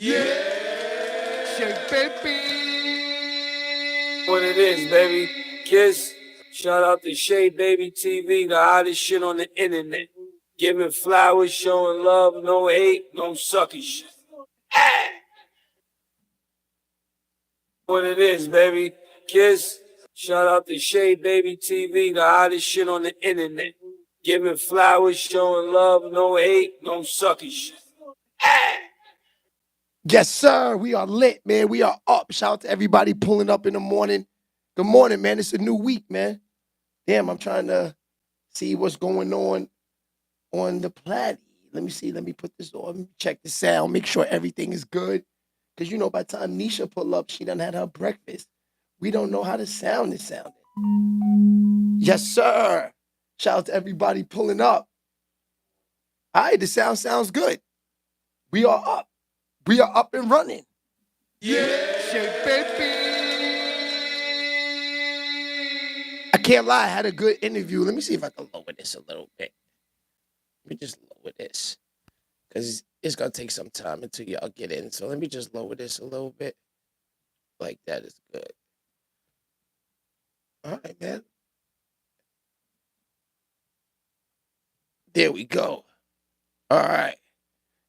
What it is, baby. Kiss. Shout out to SHEABABYTV, the hottest shit on the internet. Giving flowers, showing love, no hate, no sucky shit. What it is, baby. Kiss. Shout out to SHEABABYTV, the hottest shit on the internet. Giving flowers, showing love, no hate, no sucky shit. Yes, sir. We are lit, man. We are up. Shout out to everybody pulling up in the morning. Good morning, man. It's a new week, man. Damn, I'm trying to see what's going on the platy. Let me see. Let me put this on. Check the sound. Make sure everything is good. Because, you know, by the time Nisha pull up, she done had her breakfast. We don't know how the sound is sounding. Yes, sir. Shout out to everybody pulling up. All right, the sound sounds good. We are up. We are up and running. I can't lie. I had a good interview. Let me see if I can lower this a little bit. Let me just lower this. Because it's going to take some time until y'all get in. So let me just lower this a little bit. Like that is good. All right, man. There we go. All right.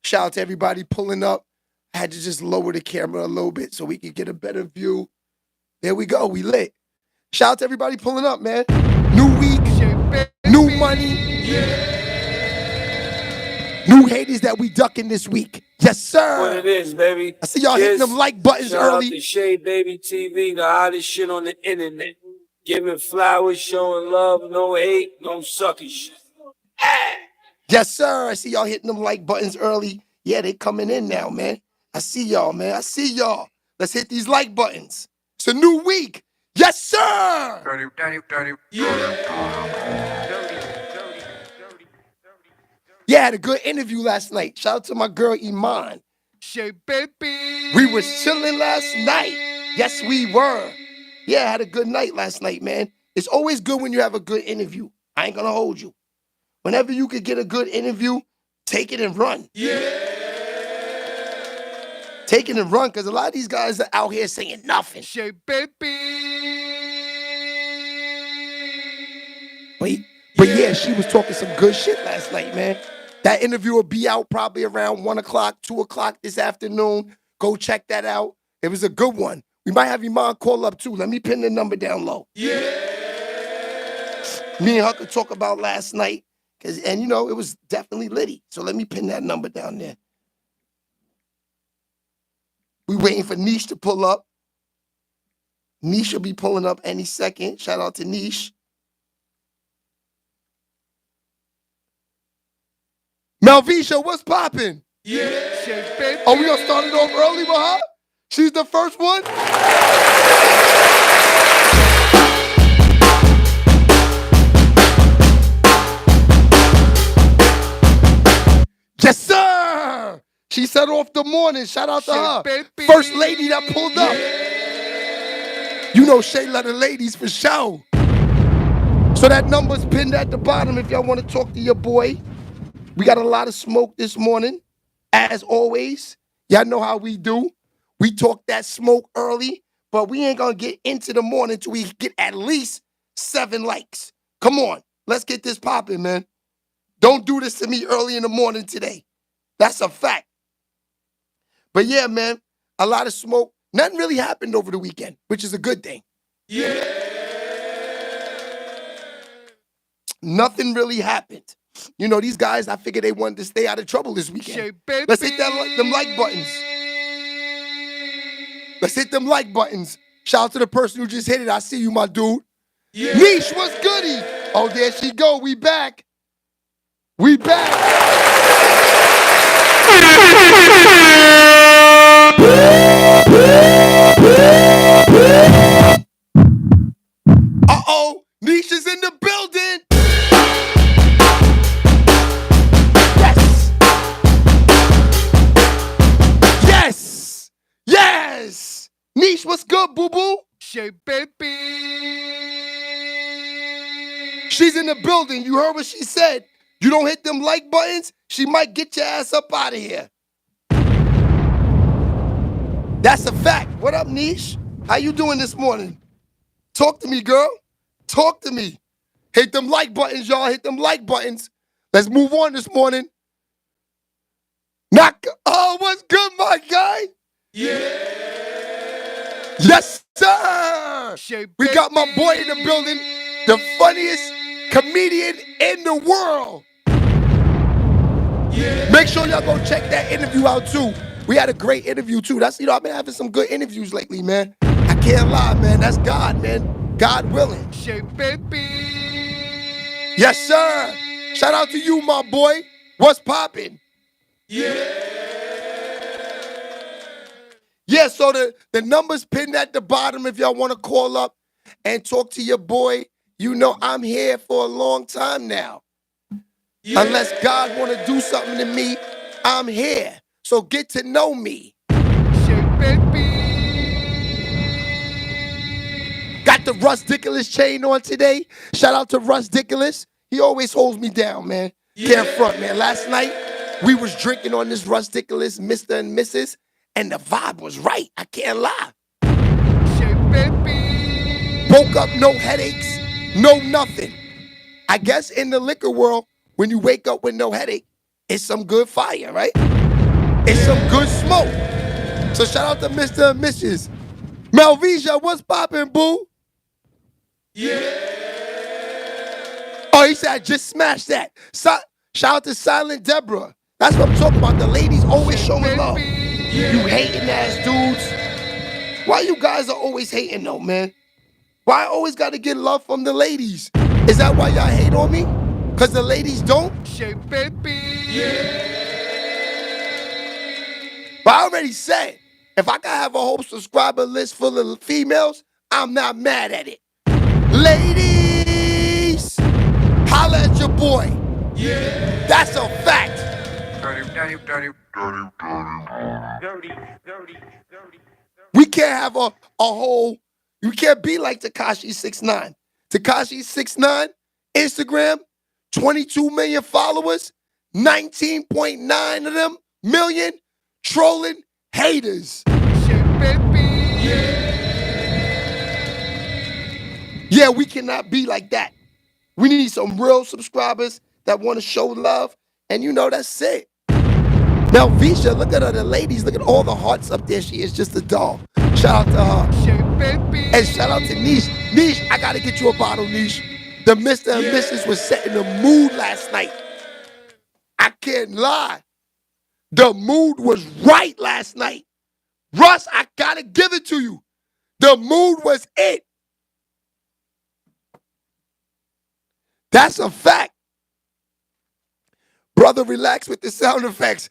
Shout out to everybody pulling up. I had to just lower the camera a little bit so we could get a better view. There we go. We lit. Shout out to everybody pulling up, man. New week, new money, new haters that we ducking this week. Yes, sir. What it is, baby. I see y'all hitting them like buttons Shout early. Out to SHEABABYTV, the hottest shit on the internet. Giving flowers, showing love, no hate, no sucky shit. Yes, sir. I see y'all hitting them like buttons early. Yeah, they coming in now, man. I see y'all, man. I see y'all. Let's hit these like buttons. It's a new week. Yes, sir. Yeah, I had a good interview last night. Shout out to my girl, Imani. We was chilling last night. Yes, we were. Yeah, I had a good night last night, man. It's always good when you have a good interview. I ain't gonna hold you. Whenever you could get a good interview, take it and run. Take it and run, because a lot of these guys are out here saying nothing. But yeah, she was talking some good shit last night, man. That interview will be out probably around 1 o'clock, 2 o'clock this afternoon. Go check that out. It was a good one. We might have Imani call up too. Let me pin the number down low. Me and her could talk about last night. And you know, it was definitely litty. So let me pin that number down there. We waiting for Niche to pull up. Niche will be pulling up any second. Shout out to Niche. Malvisha, what's popping? Oh, we gonna start it off early with her? She's the first one? Yes, sir! She set off the morning. Shout out to her. First lady that pulled up. You know Shay love the ladies for sure. So that number's pinned at the bottom if y'all want to talk to your boy. We got a lot of smoke this morning. As always, y'all know how we do. We talk that smoke early, but we ain't gonna get into the morning till we get at least 7 likes. Come on, let's get this popping, man. Don't do this to me early in the morning today. That's a fact. But yeah, man, a lot of smoke. Nothing really happened over the weekend, which is a good thing. Nothing really happened. You know, these guys, I figured they wanted to stay out of trouble this weekend. Let's hit them like buttons. Let's hit them like buttons. Shout out to the person who just hit it. I see you, my dude. Niche, what's goody? Oh, there she go. We back. We back. Uh-oh. Niche is in the building. Yes! Niche, what's good, boo-boo? She's in the building. You heard what she said. You don't hit them like buttons, she might get your ass up out of here. That's a fact. What up, Niche? How you doing this morning? Talk to me, girl. Talk to me. Hit them like buttons, y'all. Hit them like buttons. Let's move on this morning. Oh, what's good, my guy? Yeah. Yes, sir. We got my boy in the building, the funniest comedian in the world. Yeah. Make sure y'all go check that interview out too. We had a great interview too. I've been having some good interviews lately, man. I can't lie, man. That's God, man. God willing. Yes, sir. Shout out to you, my boy. What's poppin'? Yeah, so the number's pinned at the bottom if y'all want to call up and talk to your boy. You know I'm here for a long time now. Yeah. Unless God want to do something to me, I'm here. So get to know me. Got the Russ Dickolas chain on today. Shout out to Russ Dickolas. He always holds me down, man. Can't front, man. Last night, we was drinking on this Russ Dickolas, Mr. and Mrs., and the vibe was right. I can't lie. Woke up, no headaches, no nothing. I guess in the liquor world, when you wake up with no headache, it's some good fire, right? It's some good smoke. So shout out to Mr. and Mrs. Melvisha, what's poppin', boo? Yeah. Oh, he said, I just smashed that. Shout out to Silent Deborah. That's what I'm talking about. The ladies always showing love. You hating ass dudes. Why you guys are always hating though, man? Why I always got to get love from the ladies? Is that why y'all hate on me? Because the ladies don't? But I already said, if I can have a whole subscriber list full of females, I'm not mad at it. Ladies, holla at your boy. Yeah. That's a fact. We can't have a whole, you can't be like Tekashi 69. Tekashi 69, Instagram, 22 million followers, 19.9 of them million trolling haters. Yeah, we cannot be like that. We need some real subscribers that want to show love, and you know, that's it. Now, Visha, look at her, the ladies, look at all the hearts up there. She is just a doll. Shout out to her. And shout out to Niche. Niche, I got to get you a bottle, Niche. The Mr. and Mrs. was setting the mood last night. I can't lie. The mood was right last night. Russ, I got to give it to you. The mood was it. That's a fact. Brother, relax with the sound effects.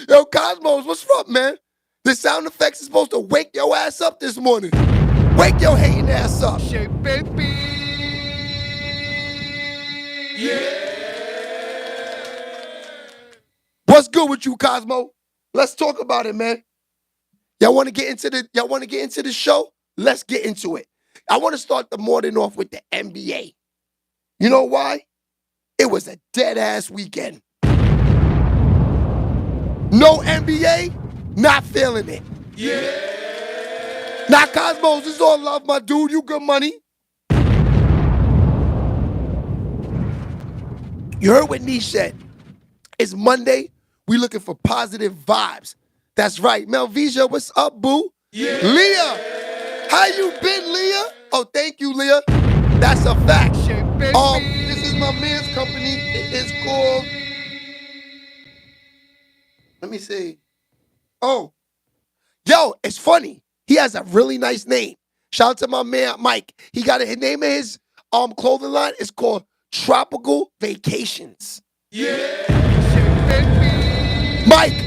Yo, Cosmos, what's up, man? The sound effects is supposed to wake your ass up this morning. Wake your hating ass up. What's good with you, Cosmo? Let's talk about it, man. Y'all want to get into the show? Let's get into it. I want to start the morning off with the NBA. You know why? It was a dead-ass weekend. No NBA, not feeling it. Yeah. Now, Cosmos, this is all love, my dude. You good money. You heard what Niche said. It's Monday. We looking for positive vibes. That's right. Melvisha, what's up, boo? Yeah. Leah, how you been, Leah? Oh, thank you, Leah. That's a fact. This is my man's company. It is called, let me see. Oh, yo, it's funny. He has a really nice name. Shout out to my man, Mike. He got his name of his clothing line is called Tropical Vacations. Yeah. Mike,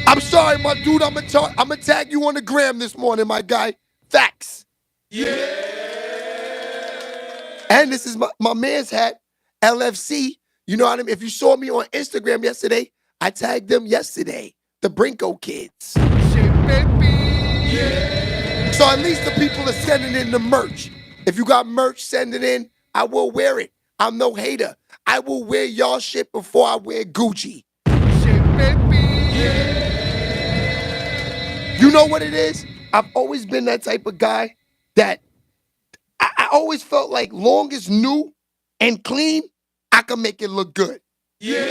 I'm sorry, my dude. I'm gonna tag you on the gram this morning, my guy. Facts. Yeah. And this is my man's hat, LFC. You know what I mean? If you saw me on Instagram yesterday, I tagged them yesterday. The Brinko kids. Yeah. So at least the people are sending in the merch. If you got merch, send it in. I will wear it. I'm no hater. I will wear y'all shit before I wear Gucci. You know what it is? I've always been that type of guy that I always felt like long as new and clean, I can make it look good. Give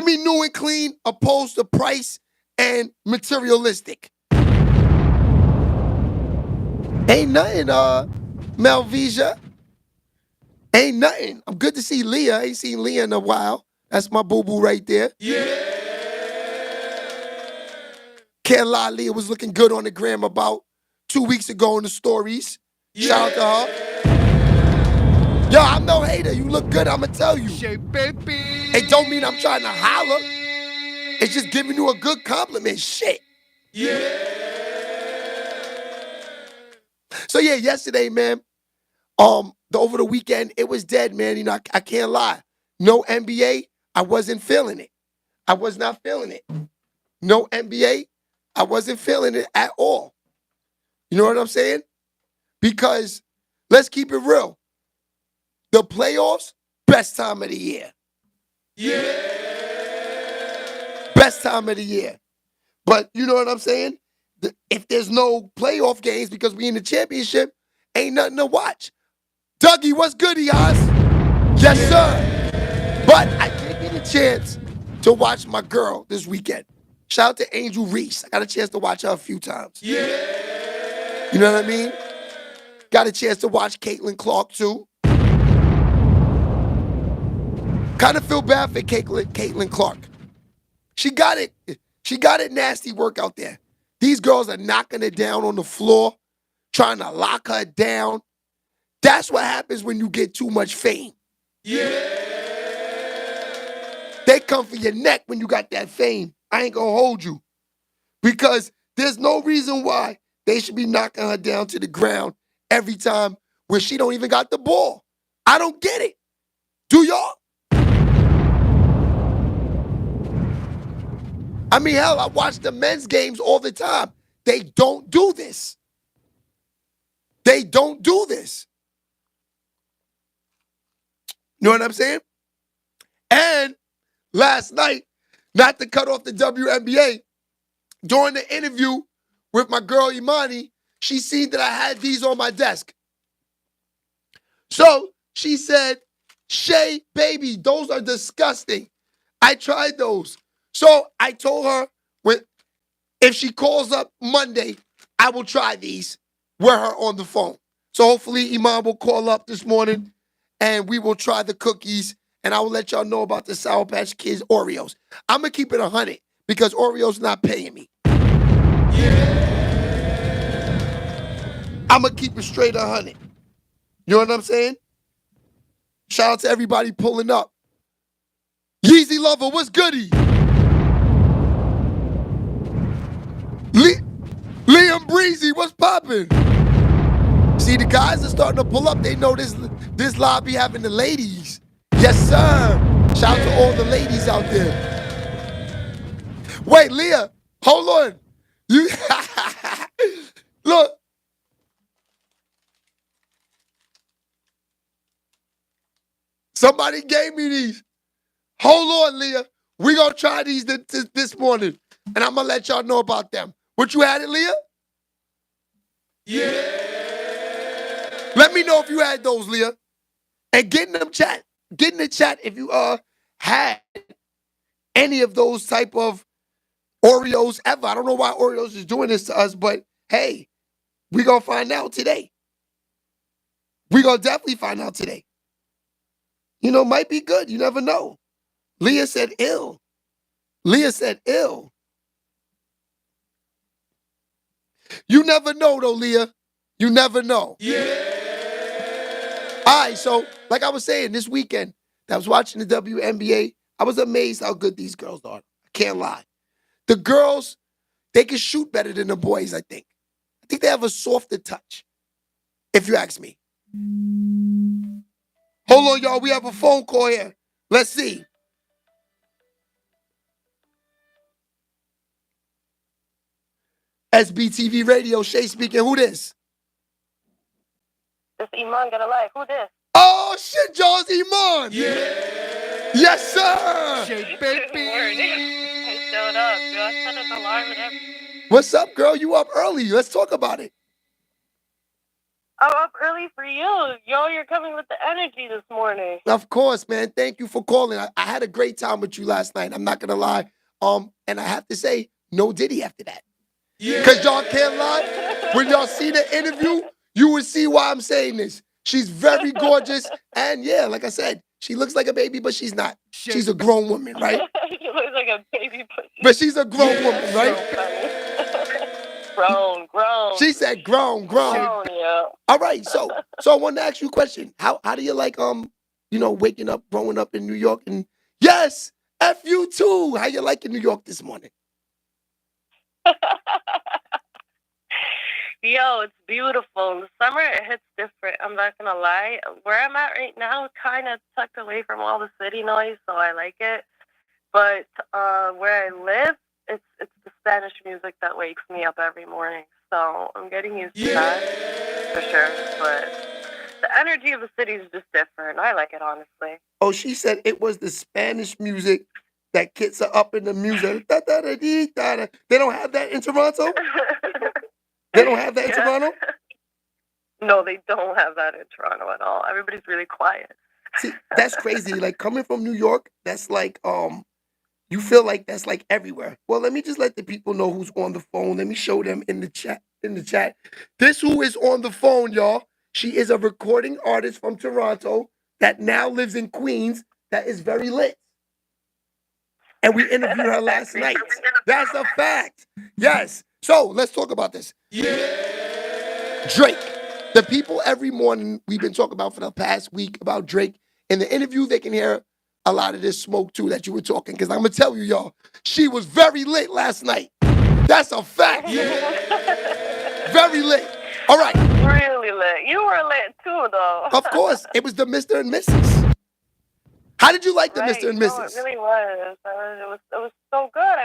me new and clean opposed to price and materialistic. Ain't nothing, Malvesia. Ain't nothing. I'm good to see Leah. I ain't seen Leah in a while. That's my boo-boo right there. Can't lie, Leah was looking good on the gram about 2 weeks ago in the stories. Shout out to her. Yo, I'm no hater. You look good, I'ma tell you. It don't mean I'm trying to holler. It's just giving you a good compliment. Shit. So yeah, yesterday, man, over the weekend, it was dead, man. You know, I can't lie. No NBA, I wasn't feeling it. I was not feeling it. No NBA, I wasn't feeling it at all. You know what I'm saying? Because let's keep it real. The playoffs, best time of the year. Best time of the year. But you know what I'm saying? If there's no playoff games because we in the championship, ain't nothing to watch. Dougie, what's good, Eos? Yes, sir. But I did get a chance to watch my girl this weekend. Shout out to Angel Reese. I got a chance to watch her a few times. You know what I mean? Got a chance to watch Caitlin Clark, too. Kind of feel bad for Caitlin Clark. She got it nasty work out there. These girls are knocking it down on the floor, trying to lock her down. That's what happens when you get too much fame. They come for your neck when you got that fame. I ain't gonna hold you. Because there's no reason why they should be knocking her down to the ground every time when she don't even got the ball. I don't get it. Do y'all? I mean, hell, I watch the men's games all the time. They don't do this. They don't do this. You know what I'm saying? And last night, not to cut off the WNBA, during the interview with my girl Imani, she seen that I had these on my desk. So she said, Shay, baby, those are disgusting. I tried those. So I told her, if she calls up Monday, I will try these with her on the phone. So hopefully Imam will call up this morning and we will try the cookies and I will let y'all know about the Sour Patch Kids Oreos. I'm going to keep it 100 because Oreos not paying me. I'm going to keep it straight 100. You know what I'm saying? Shout out to everybody pulling up. Yeezy Lover, what's goody? Liam Breezy, what's poppin'? See, the guys are starting to pull up. They know this lobby having the ladies. Yes, sir. Shout out to all the ladies out there. Wait, Leah, hold on. You look. Somebody gave me these. Hold on, Leah. We gonna try these this morning, and I'm gonna let y'all know about them. What you had it, Leah? Let me know if you had those, Leah. And get in the chat. Get in the chat if you had any of those type of Oreos ever. I don't know why Oreos is doing this to us, but hey, we gonna find out today. We gonna definitely find out today. You know, might be good. You never know. Leah said ill. Leah said ill. You never know though, Leah. You never know. All right, so like I was saying, this weekend, I was watching the WNBA. I was amazed how good these girls are. I can't lie. The girls, they can shoot better than the boys, I think. I think they have a softer touch, if you ask me. Hold on, y'all. We have a phone call here. Let's see. SBTV Radio, Shay speaking. Who this? This Imon got a life. Who this? Oh, shit, Jaws, Imon. Yes, sir. Shay, baby. showed up. Yo, I set an alarm and everything. What's up, girl? You up early. Let's talk about it. I'm up early for you. Yo, you're coming with the energy this morning. Of course, man. Thank you for calling. I had a great time with you last night. I'm not gonna lie. And I have to say, no Diddy after that. Because y'all can't lie. When y'all see the interview, you will see why I'm saying this. She's very gorgeous. And yeah, like I said, she looks like a baby, but she's not. She's a grown woman, right? She looks like a baby, but she's a grown woman, right? Grown. She said grown. Yeah. All right, so I want to ask you a question. How do you like waking up, growing up in New York, and yes, F you too. How you like in New York this morning? Yo, it's beautiful. In the summer, it hits different. I'm not gonna lie. Where I'm at right now is kind of tucked away from all the city noise, so I like it. But where I live, it's the Spanish music that wakes me up every morning. So I'm getting used to that for sure. But the energy of the city is just different. I like it, honestly. Oh, she said it was the Spanish music that gets her up in the music. Da, da, da, dee, da, da. They don't have that in Toronto? They don't have that in Toronto? No, they don't have that in Toronto at all. Everybody's really quiet. See, that's crazy. Like coming from New York, that's like you feel like that's like everywhere. Well, let me just let the people know who's on the phone. Let me show them in the chat. This who is on the phone, y'all. She is a recording artist from Toronto that now lives in Queens that is very lit. And we interviewed her last night. That's a fact. Yes. So let's talk about this. Drake. The people every morning we've been talking about for the past week about Drake. In the interview, they can hear a lot of this smoke too that you were talking. Because I'm going to tell you, y'all, she was very lit last night. That's a fact. Very lit. All right. Really lit. You were lit too, though. Of course. It was the Mr. and Mrs. How did you like the Mr. and Mrs.? No, it really was. It was so good.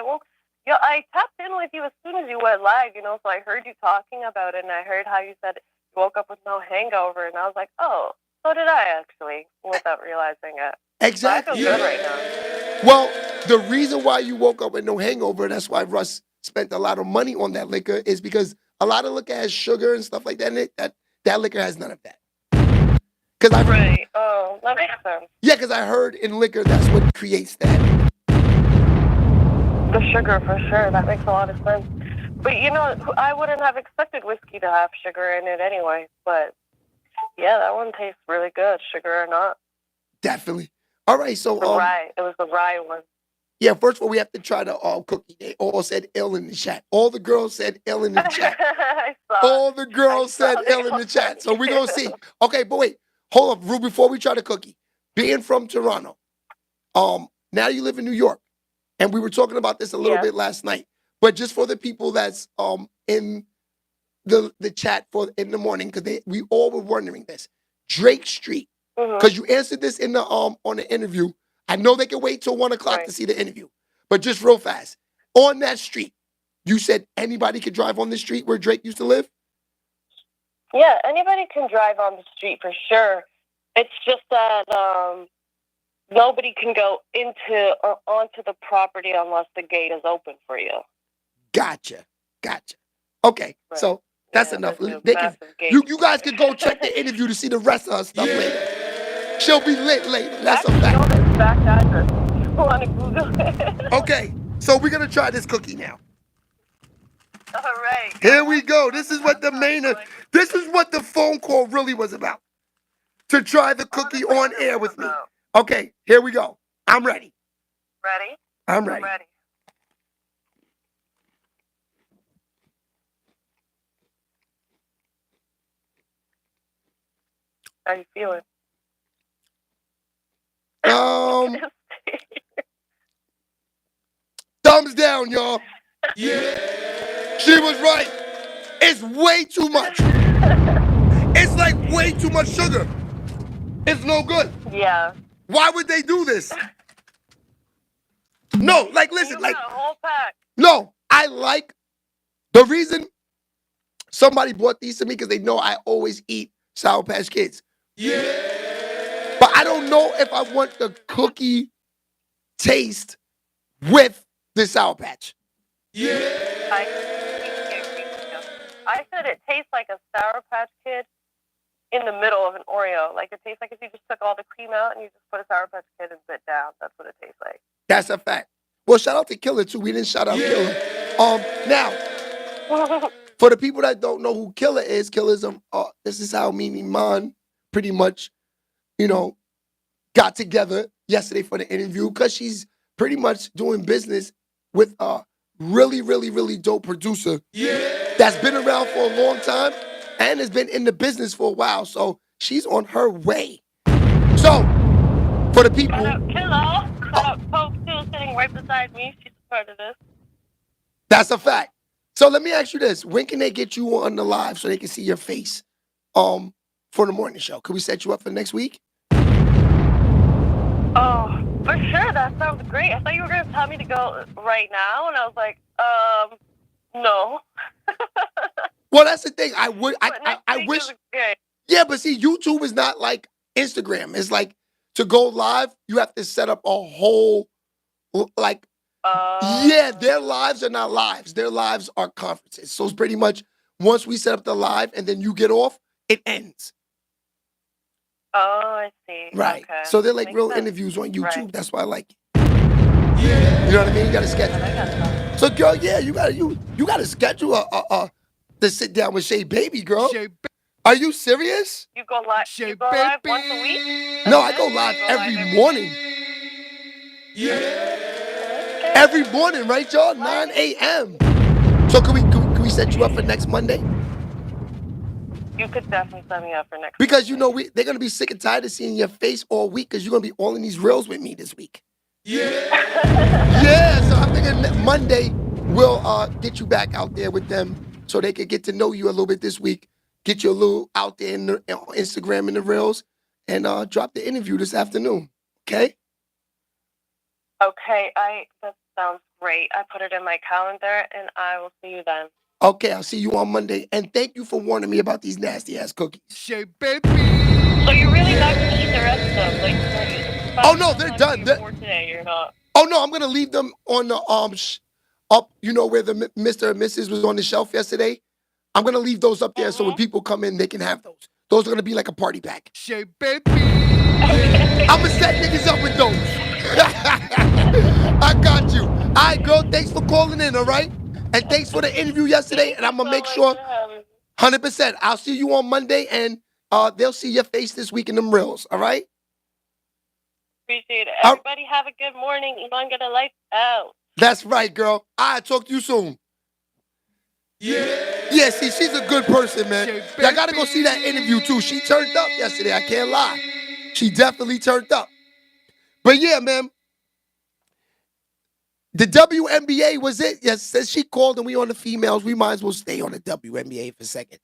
I tapped in with you as soon as you went live, so I heard you talking about it, and I heard how you said you woke up with no hangover, and I was like, oh, so did I actually, without realizing it. Exactly. So I feel good right now. Well, the reason why you woke up with no hangover, that's why Russ spent a lot of money on that liquor, is because a lot of liquor has sugar and stuff like that in it. That liquor has none of that. Right. Oh, that makes sense. Yeah, because I heard in liquor that's what creates that. The sugar, for sure. That makes a lot of sense. But, I wouldn't have expected whiskey to have sugar in it anyway. But, yeah, that one tastes really good, sugar or not. Definitely. All right, so... Rye. It was the rye one. Yeah, first of all, we have to try the cookie. They all said ill in the chat. All the girls said ill in the chat. All the girls said ill in the chat. So we're going to see. Okay, but wait. Hold up, Rue, before we try the cookie. Being from Toronto, now you live in New York. And we were talking about this a little bit last night. But just for the people that's in the chat in the morning, because we all were wondering this. Drake Street. Because you answered this in the on the interview. I know they can wait till 1 o'clock to see the interview. But just real fast. On that street, you said anybody could drive on the street where Drake used to live? Yeah, anybody can drive on the street for sure. It's just that nobody can go into or onto the property unless the gate is open for you. Gotcha. Okay, so that's enough. You guys can go check the interview to see the rest of her stuff later. She'll be lit later. That's a fact. Know the exact address. You want to Google it? Okay, so we're going to try this cookie now. All right. Here we go. This is what this is what the phone call really was about. To try the cookie on air with me. Okay, here we go. I'm ready. Ready? I'm ready. How you feeling? Thumbs down, y'all. Yeah. She was right. It's way too much. It's like way too much sugar. It's no good. Yeah. Why would they do this? No, like listen, like a whole pack. No, I like the reason somebody bought these to me because they know I always eat Sour Patch Kids. Yeah. But I don't know if I want the cookie taste with the Sour Patch. I said it tastes like a Sour Patch Kid in the middle of an Oreo. Like, it tastes like if you just took all the cream out and you just put a Sour Patch Kid and bit down. That's what it tastes like. That's a fact. Well, shout out to Killer, too. We didn't shout out Killer. Now, for the people that don't know who Killer is, this is how me and Imani pretty much, got together yesterday for the interview because she's pretty much doing business with a really, really, really dope producer that's been around for a long time and has been in the business for a while. So she's on her way. So, for the people... Shout out Killer. Shout out Pope, too, sitting right beside me. She's a part of this. That's a fact. So let me ask you this. When can they get you on the live so they can see your face for the morning show? Could we set you up for next week? Oh, for sure. That sounds great. I thought you were going to tell me to go right now, and I was like, no. Well, that's the thing. I wish. Yeah, but see, YouTube is not like Instagram. It's like to go live, you have to set up a whole, their lives are not lives. Their lives are conferences. So it's pretty much once we set up the live and then you get off, it ends. Oh, I see. Right. Okay. So they're like real interviews on YouTube. Right. That's why I like it. You know what I mean? You got to schedule. So, girl, you got to schedule to sit down with Shay Baby, girl. Are you serious? You go live. You go live once a week? No, I go live every morning. Every morning, right, y'all? 9 a.m. So can we set you up for next Monday? You could definitely set me up for next because Monday. They're gonna be sick and tired of seeing your face all week because you're gonna be all in these reels with me this week. Yeah, so I'm thinking that Monday we'll get you back out there with them so they could get to know you a little bit this week. Get you a little out there on Instagram in the reels and drop the interview this afternoon. Okay? Okay, that sounds great. I put it in my calendar and I will see you then. Okay, I'll see you on Monday. And thank you for warning me about these nasty ass cookies. Shay baby. So you're really not gonna eat the rest of them? Like, oh no, they're done. For today, you're not. Oh no, I'm gonna leave them on the up. Where the Mr. and Mrs. was on the shelf yesterday. I'm gonna leave those up there so when people come in, they can have those. Those are gonna be like a party pack. Shay baby. I'm gonna set niggas up with those. I got you. All right, girl. Thanks for calling in. All right. And thanks for the interview yesterday, and I'm going to make sure, 100%, I'll see you on Monday, and they'll see your face this week in them reels, all right? Appreciate it. Everybody have a good morning. Imani gonna light out. That's right, girl. I'll talk to you soon. Yeah, see, she's a good person, man. Y'all got to go see that interview, too. She turned up yesterday, I can't lie. She definitely turned up. But yeah, man. The WNBA was it. Yes, since she called and we on the females, we might as well stay on the WNBA for a second.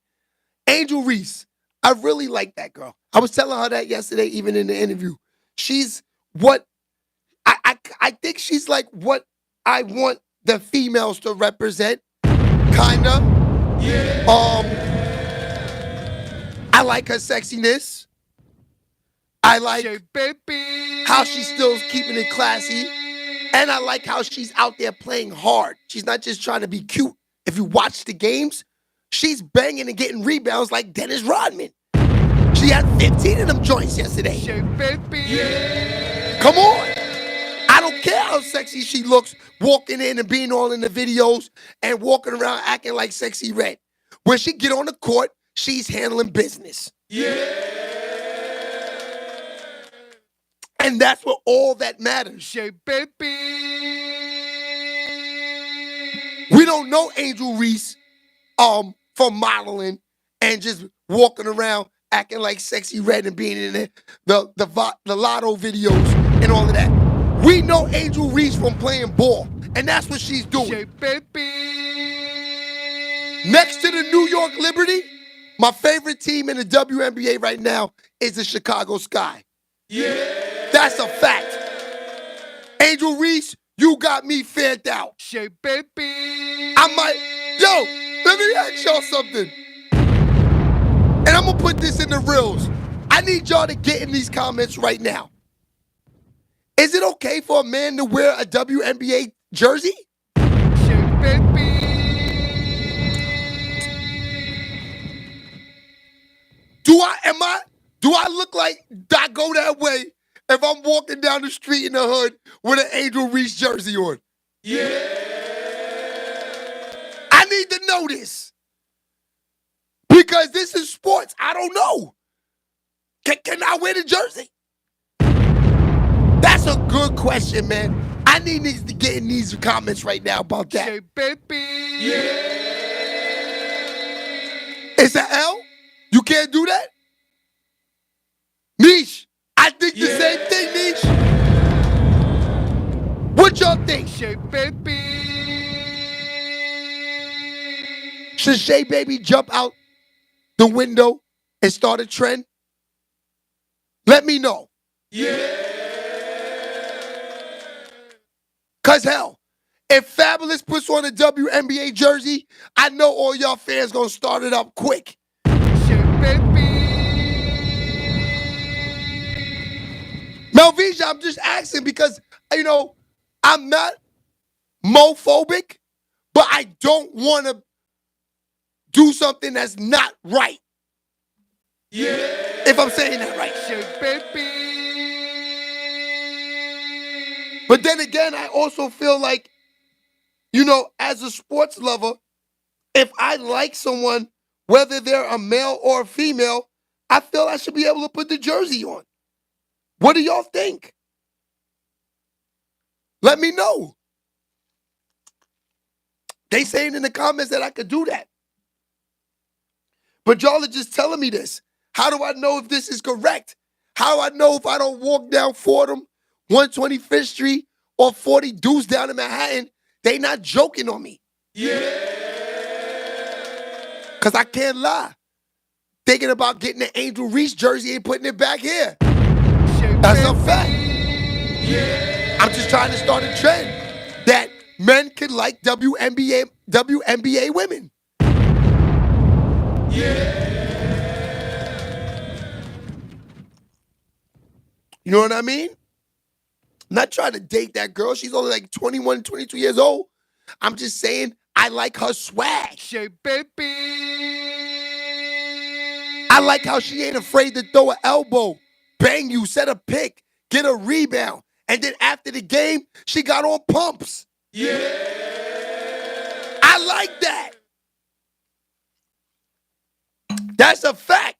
Angel Reese. I really like that girl. I was telling her that yesterday, even in the interview. She's what I think she's like what I want the females to represent. Kinda. I like her sexiness. I like how she's still keeping it classy. And I like how she's out there playing hard. She's not just trying to be cute. If you watch the games, she's banging and getting rebounds like Dennis Rodman. She had 15 of them joints yesterday. Come on. I don't care how sexy she looks walking in and being all in the videos and walking around acting like Sexy Red. When she get on the court, she's handling business. And that's what all that matters. Shay baby. We don't know Angel Reese from modeling and just walking around acting like Sexy Red and being in the Lotto videos and all of that. We know Angel Reese from playing ball, and that's what she's doing. Shay baby. Next to the New York Liberty, my favorite team in the WNBA right now is the Chicago Sky. That's a fact. Angel Reese, you got me fanned out. Shay baby. Let me ask y'all something. And I'm going to put this in the reels. I need y'all to get in these comments right now. Is it okay for a man to wear a WNBA jersey? Do I look like I go that way if I'm walking down the street in the hood with an Angel Reese jersey on? Yeah. I need to know this. Because this is sports. I don't know. Can I wear the jersey? That's a good question, man. I need niggas to get in these comments right now about that. Yeah. It's an L? You can't do that? Niche, I think the same thing, Niche. What y'all think? Should Shay Baby jump out the window and start a trend? Let me know. Yeah. Cause hell, if Fabulous puts on a WNBA jersey, I know all y'all fans gonna start it up quick. Melvisha, I'm just asking because, you know, I'm not mophobic, but I don't want to do something that's not right. Yeah. If I'm saying that right. But then again, I also feel like, you know, as a sports lover, if I like someone, whether they're a male or a female, I feel I should be able to put the jersey on. What do y'all think? Let me know. They saying in the comments that I could do that. But y'all are just telling me this. How do I know if this is correct? How do I know if I don't walk down Fordham, 125th Street, or 40 Deuce down in Manhattan, they not joking on me? Yeah. Because I can't lie. Thinking about getting an Angel Reese jersey and putting it back here. That's a fact. Yeah. I'm just trying to start a trend that men can like WNBA women. Yeah. You know what I mean? I'm not trying to date that girl. She's only like 21, 22 years old. I'm just saying I like her swag. I like how she ain't afraid to throw an elbow, bang you, set a pick, get a rebound. And then after the game, she got on pumps. Yeah. I like that. That's a fact.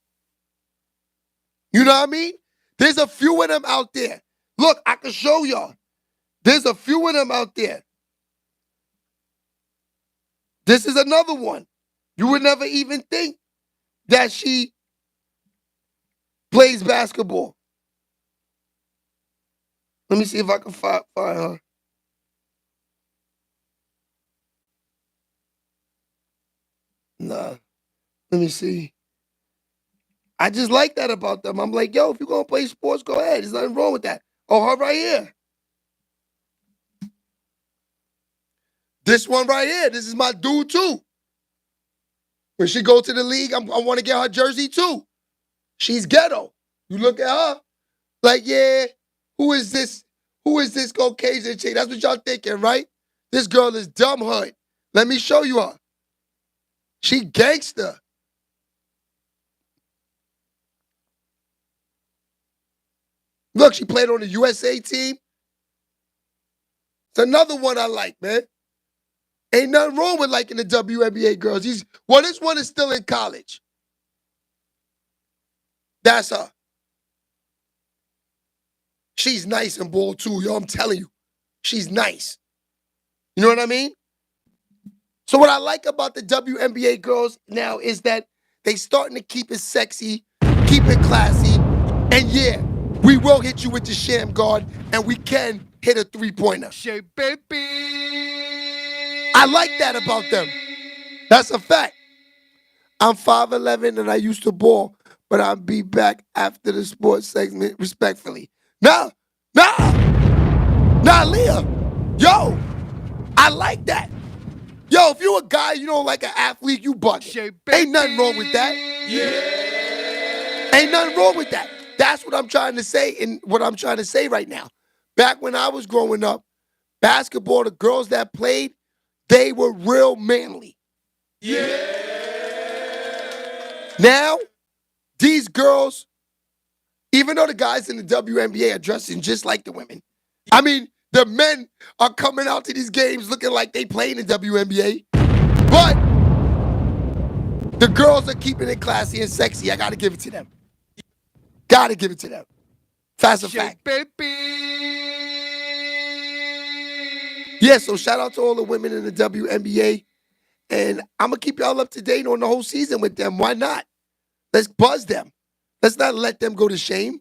You know what I mean? There's a few of them out there. Look, I can show y'all. There's a few of them out there. This is another one. You would never even think that she plays basketball. Let me see if I can find her. Nah. Let me see. I just like that about them. I'm like, yo, if you're going to play sports, go ahead. There's nothing wrong with that. Oh, her right here. This one right here. This is my dude, too. When she go to the league, I want to get her jersey, too. She's ghetto. You look at her, like, yeah, who is this? Who is this Caucasian chick? That's what y'all thinking, right? This girl is dumb hood. Let me show you her. She gangster. Look, she played on the USA team. It's another one I like, man. Ain't nothing wrong with liking the WNBA girls. This one is still in college. That's her. She's nice and ball too, yo. I'm telling you. She's nice. You know what I mean? So what I like about the WNBA girls now is that they starting to keep it sexy, keep it classy, and yeah, we will hit you with the sham guard, and we can hit a three-pointer. I like that about them. That's a fact. I'm 5'11", and I used to ball, but I'll be back after the sports segment, respectfully. Nah, Leah. Yo, I like that. Yo, if you a guy, you don't like an athlete, you bugging. Ain't nothing wrong with that. Yeah. Ain't nothing wrong with that. That's what I'm trying to say and what I'm trying to say right now. Back when I was growing up, basketball, the girls that played, they were real manly. Yeah. Now, these girls, even though the guys in the WNBA are dressing just like the women, I mean, the men are coming out to these games looking like they play in the WNBA, but the girls are keeping it classy and sexy. I gotta give it to them. Gotta give it to them. That's a fact. Yeah, so shout out to all the women in the WNBA. And I'm going to keep y'all up to date on the whole season with them. Why not? Let's buzz them. Let's not let them go to shame.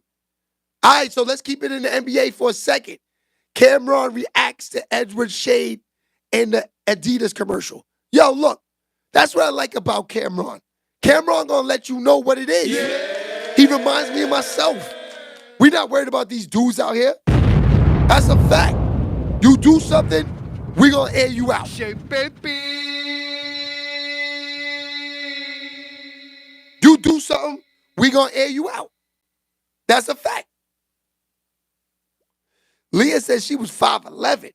All right, so let's keep it in the NBA for a second. Cameron reacts to Edward Shade in the Adidas commercial. Yo, look, that's what I like about Cameron. Cameron going to let you know what it is. Yeah. He reminds me of myself. We're not worried about these dudes out here. That's a fact. You do something, we going to air you out. You do something, we going to air you out. That's a fact. Leah said she was 5'11".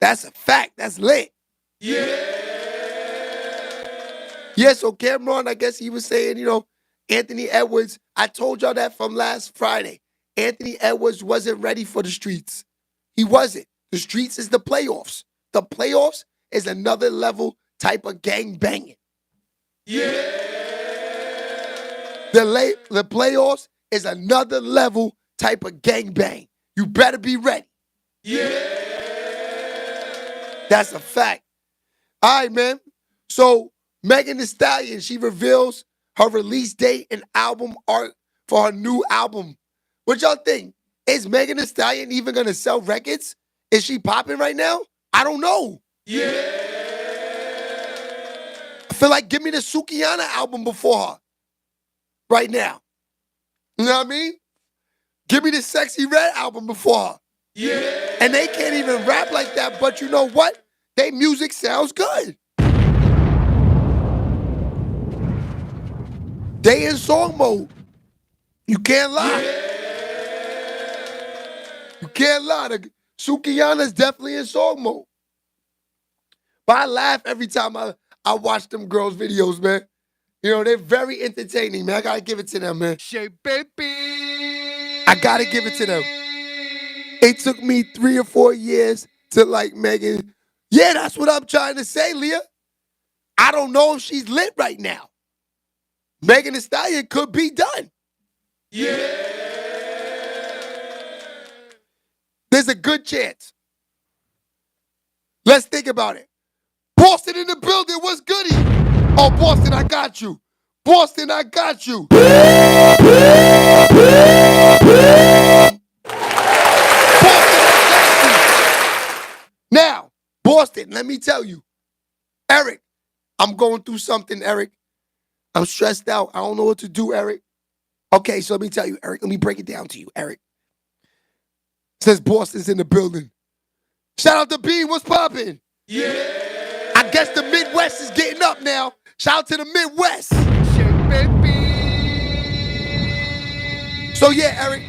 That's a fact. That's lit. Yeah. Yeah, so Cameron, I guess he was saying, Anthony Edwards, I told y'all that from last Friday. Anthony Edwards wasn't ready for the streets. He wasn't. The streets is the playoffs. The playoffs is another level type of gang banging. Yeah. The playoffs is another level type of gang bang. You better be ready. Yeah. That's a fact. All right, man. So Megan Thee Stallion, she reveals her release date and album art for her new album. What y'all think? Is Megan Thee Stallion even gonna sell records? Is she popping right now? I don't know. Yeah. I feel like give me the Sukihana album before her. Right now. You know what I mean? Give me the Sexy Red album before her. Yeah. And they can't even rap like that, but you know what? Their music sounds good. They in song mode. You can't lie. You can't lie. The Sukihana's definitely in song mode. But I laugh every time I watch them girls' videos, man. They're very entertaining, man. I gotta give it to them, man. I gotta give it to them. It took me 3 or 4 years to like Megan. Yeah, that's what I'm trying to say, Leah. I don't know if she's lit right now. Megan Thee Stallion could be done. Yeah. There's a good chance. Let's think about it. Boston in the building, what's goody? Oh, Boston, I got you. Boston, I got you. Now, Boston, let me tell you. Eric, I'm going through something, Eric. I'm stressed out. I don't know what to do, Eric. Okay, so let me tell you, Eric. Let me break it down to you, Eric. Says Boston's in the building. Shout out to Bean, what's poppin'? Yeah. I guess the Midwest is getting up now. Shout out to the Midwest. So yeah, Eric,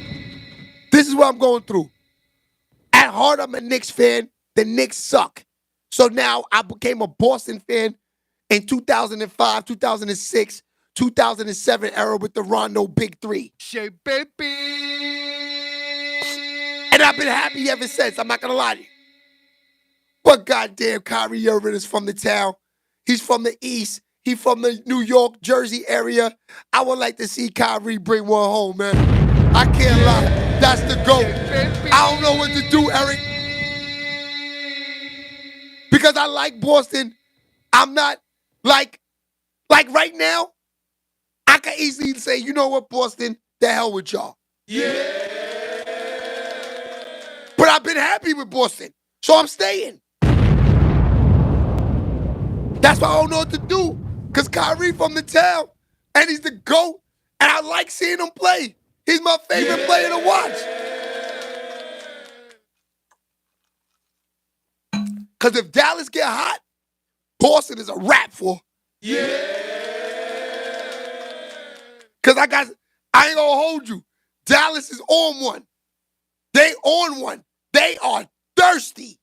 this is what I'm going through. At heart, I'm a Knicks fan. The Knicks suck. So now I became a Boston fan in 2005, 2006, 2007 era with the Rondo Big Three. And I've been happy ever since. I'm not going to lie to you. But goddamn, Kyrie Irving is from the town. He's from the East. He's from the New York, Jersey area. I would like to see Kyrie bring one home, man. I can't lie. That's the GOAT. I don't know what to do, Eric. Because I like Boston. I'm not like right now, I can easily say, you know what, Boston, the hell with y'all. Yeah. But I've been happy with Boston, so I'm staying. That's why I don't know what to do. Because Kyrie from the town, and he's the GOAT, and I like seeing him play. He's my favorite player to watch. Because if Dallas get hot, Boston is a wrap for. Yeah. Because I ain't going to hold you. Dallas is on one. They on one. They are thirsty.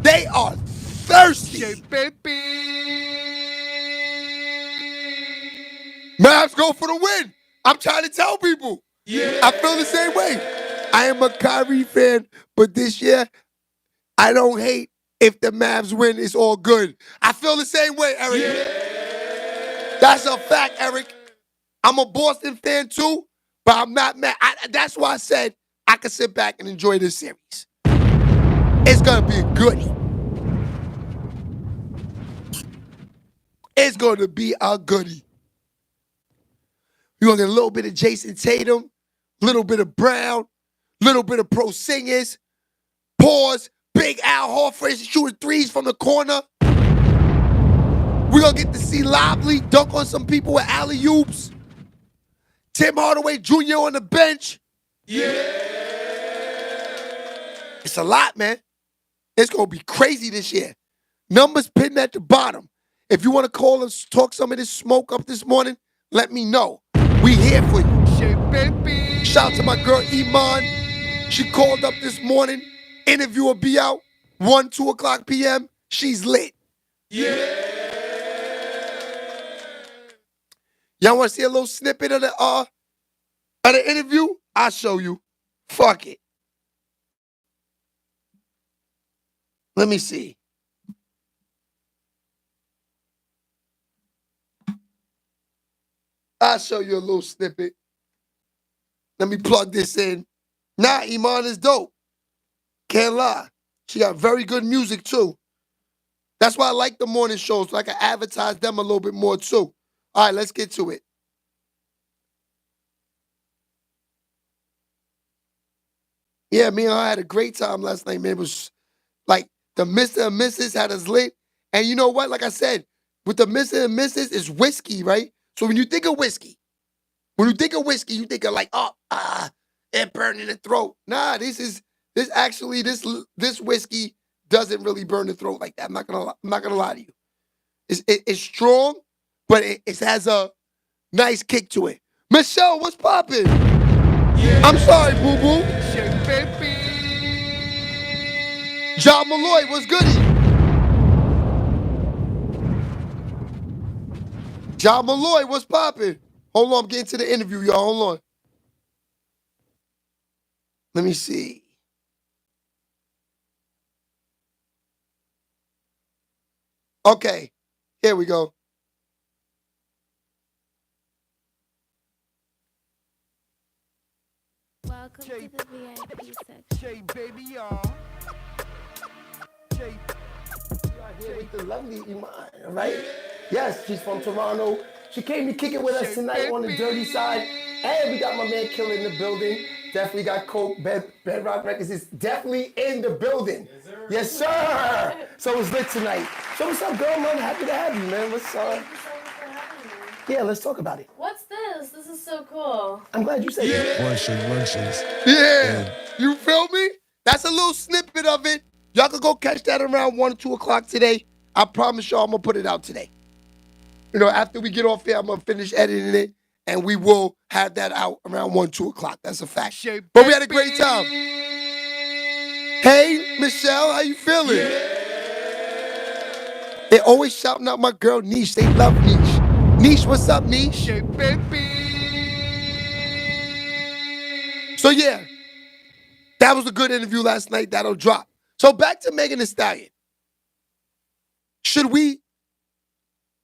They are thirsty. Mavs go for the win. I'm trying to tell people. Yeah. I feel the same way. I am a Kyrie fan, but this year, I don't hate if the Mavs win. It's all good. I feel the same way, Eric. Yeah. That's a fact, Eric. I'm a Boston fan too, but I'm not mad. That's why I said I could sit back and enjoy this series. It's going to be a goodie. It's going to be a goodie. You're going to get a little bit of Jason Tatum, a little bit of Brown, a little bit of Pro Singers. Pause. Big Al Horford shooting threes from the corner. We're going to get to see Lively dunk on some people with alley-oops. Tim Hardaway Jr. on the bench. Yeah. It's a lot, man. It's going to be crazy this year. Numbers pinned at the bottom. If you want to call and talk some of this smoke up this morning, let me know. We here for you. Shout out to my girl Imon. She called up this morning. Interview will be out 2 o'clock p.m. She's lit. Yeah. Y'all want to see a little snippet of the interview? I'll show you. Fuck it. Let me see. I'll show you a little snippet. Let me plug this in. Nah, Imani is dope. Can't lie. She got very good music, too. That's why I like the morning shows, so I can advertise them a little bit more, too. All right, let's get to it. Yeah, me and her had a great time last night, man. It was like the Mr. and Mrs. had us lit. And you know what? Like I said, with the Mr. and Mrs. it's whiskey, right? So when you think of whiskey, you think of like, it burning the throat. Nah, this whiskey doesn't really burn the throat like that. I'm not gonna lie to you. It's strong, but it has a nice kick to it. Michelle, what's poppin'? Yeah. I'm sorry, boo-boo. John Malloy, what's goody? John Malloy, what's poppin'? Hold on, I'm getting to the interview, y'all. Hold on. Let me see. Okay, here we go. Welcome to the VIP section. Baby, y'all. Here with the lovely Imani, right? Yes, she's from Toronto. She came to kick it with us tonight on the dirty side. And we got my man Killer in the building. Definitely got Coke, Bedrock Records is definitely in the building. Yes, sir. Yes, sir. So it's lit tonight. So what's up, girl? I'm happy to have you, man. What's up? Thank you so much for having me. Yeah, let's talk about it. What's this? This is so cool. I'm glad you said that. Lunches. Yeah. You feel me? That's a little snippet of it. Y'all can go catch that around 1 or 2 o'clock today. I promise y'all I'm going to put it out today. You know, after we get off here, I'm going to finish editing it, and we will have that out around 1, 2 o'clock. That's a fact. But we had a great time. Hey, Michelle, how you feeling? Yeah. They always shouting out my girl, Niche. They love Niche. Niche, what's up, Niche? So, yeah, that was a good interview last night. That'll drop. So, back to Megan Thee Stallion. Should we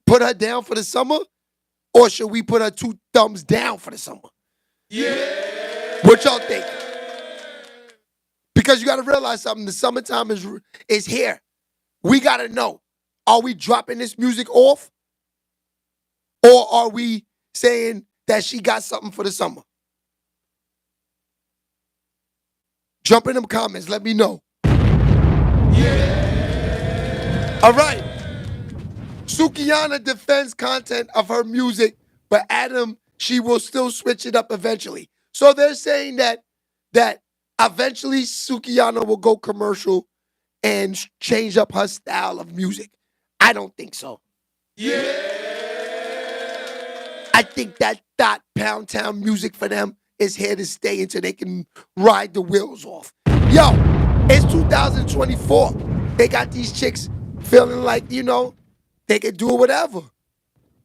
put her down for the summer, or should we put her 2 thumbs down for the summer? Yeah. What y'all think? Because you got to realize something. The summertime is here. We got to know, are we dropping this music off, or are we saying that she got something for the summer? Jump in them comments. Let me know. Yeah. All right. Sukihana defends content of her music, but Adam, she will still switch it up eventually. So they're saying that eventually Sukihana will go commercial and change up her style of music. I don't think so. Yeah. I think that Pound Town music for them is here to stay until they can ride the wheels off. Yo, it's 2024. They got these chicks feeling like, they can do whatever.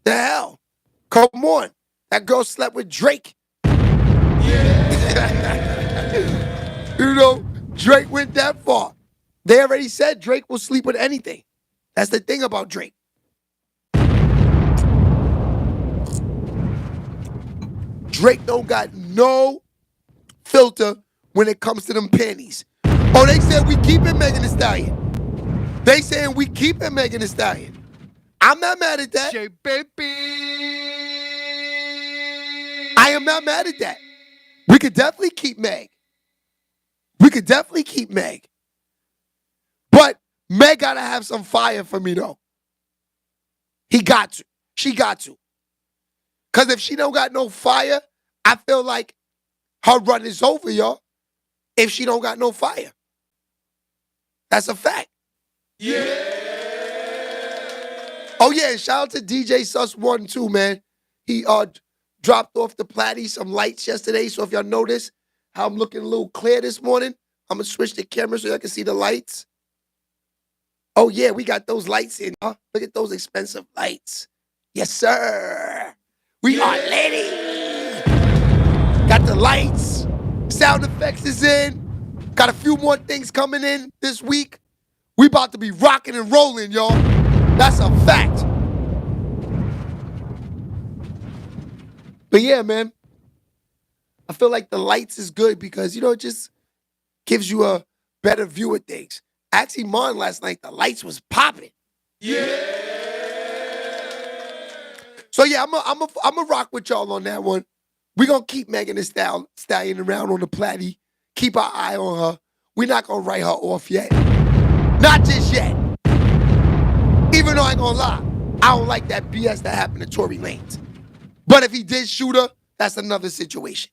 The hell? Come on. That girl slept with Drake. Drake went that far. They already said Drake will sleep with anything. That's the thing about Drake. Drake don't got no filter when it comes to them panties. Oh, they said we keeping Megan Thee Stallion. They saying we keeping Megan Thee Stallion. I'm not mad at that. I am not mad at that. We could definitely keep Meg. But Meg gotta have some fire for me though. He got to. She got to. Cause if she don't got no fire, I feel like her run is over, y'all. If she don't got no fire. That's a fact. Yeah. Oh yeah, shout out to DJ Sus1 too, man. He dropped off the platy some lights yesterday. So if y'all notice how I'm looking a little clear this morning, I'm gonna switch the camera so y'all can see the lights. Oh yeah, we got those lights in. Look at those expensive lights. Yes, sir. We are lady. Got the lights. Sound effects is in. Got a few more things coming in this week. We about to be rocking and rolling, y'all. That's a fact. But yeah, man. I feel like the lights is good because, it just gives you a better view of things. Actually, Imani last night, the lights was popping. Yeah. So yeah, I'm a rock with y'all on that one. We gonna keep Megan Thee Stallion around on the platy. Keep our eye on her. We're not gonna write her off yet. Not just yet. Even though I ain't gonna lie, I don't like that BS that happened to Tory Lanez. But if he did shoot her, that's another situation.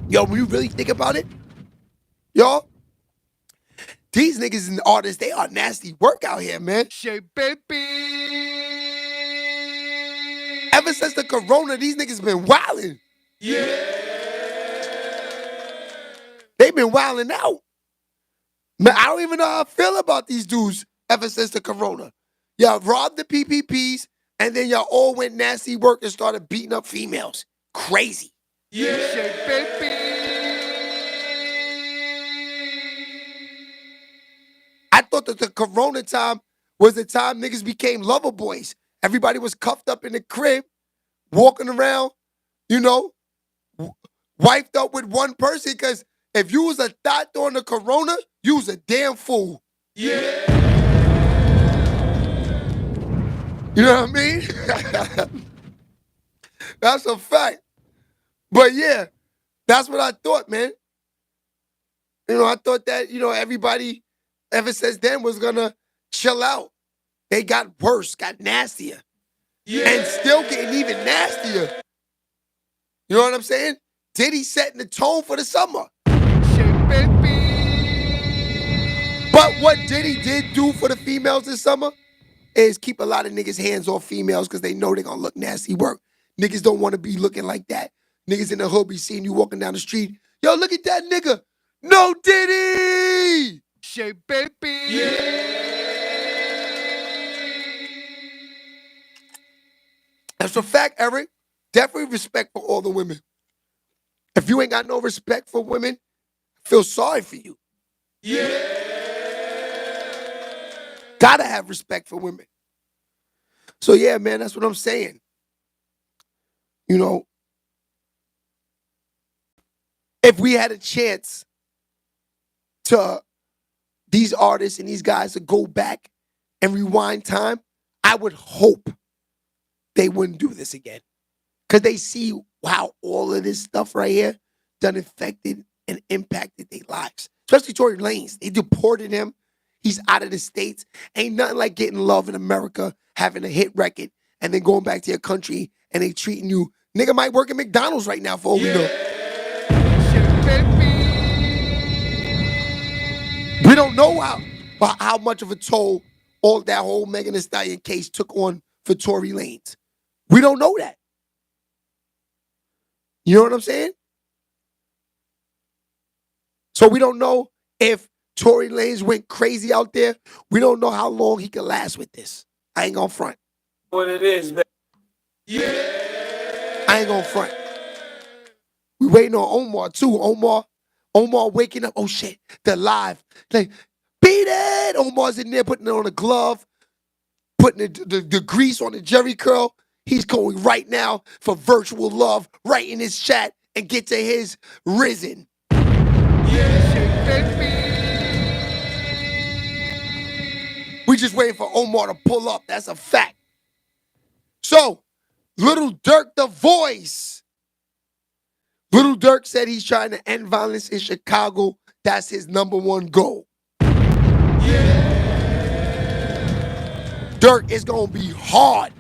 Yo, when you really think about it, y'all, these niggas and artists, they are nasty work out here, man. Ever since the corona, these niggas been wilding. Yeah. They been wilding out. Man, I don't even know how I feel about these dudes ever since the corona. Y'all robbed the PPPs, and then y'all all went nasty work and started beating up females. Crazy. Yeah. I thought that the corona time was the time niggas became lover boys. Everybody was cuffed up in the crib, walking around, wiped up with one person, because if you was a thot during the corona, you was a damn fool. Yeah. You know what I mean? That's a fact. But yeah, that's what I thought, man. I thought that, everybody ever since then was gonna chill out. They got worse, got nastier. Yeah. And still getting even nastier. You know what I'm saying? Diddy setting the tone for the summer. But what Diddy did do for the females this summer is keep a lot of niggas' hands off females because they know they're going to look nasty work. Niggas don't want to be looking like that. Niggas in the hood be seeing you walking down the street. Yo, look at that nigga. No Diddy! Yeah. That's a fact, Eric. Definitely respect for all the women. If you ain't got no respect for women, I feel sorry for you. Yeah. Gotta have respect for women. So yeah, man, that's what I'm saying. If we had a chance to these artists and these guys to go back and rewind time, I would hope they wouldn't do this again. Because they see how all of this stuff right here done affected and impacted their lives. Especially Tory Lanez. They deported him. He's out of the States. Ain't nothing like getting love in America, having a hit record, and then going back to your country and they treating you. Nigga might work at McDonald's right now for all we know. We don't know how much of a toll all that whole Megan Thee Stallion case took on for Tory Lanez. We don't know that. You know what I'm saying? So So we don't know if Tory Lanez went crazy out there. We don't know how long he can last with this. I ain't gonna front. What it is, baby. I ain't gonna front. We waiting on Omar too. Omar waking up. Oh shit, they're live. Like, beat it. Omar's in there putting it on a glove, putting the grease on the Jerry curl. He's going right now for virtual love, right in his chat, and get to his risen. We just waiting for Omar to pull up. That's a fact. So, Little Durk, the voice. Little Durk said he's trying to end violence in Chicago. That's his #1 goal. Durk is gonna be hard.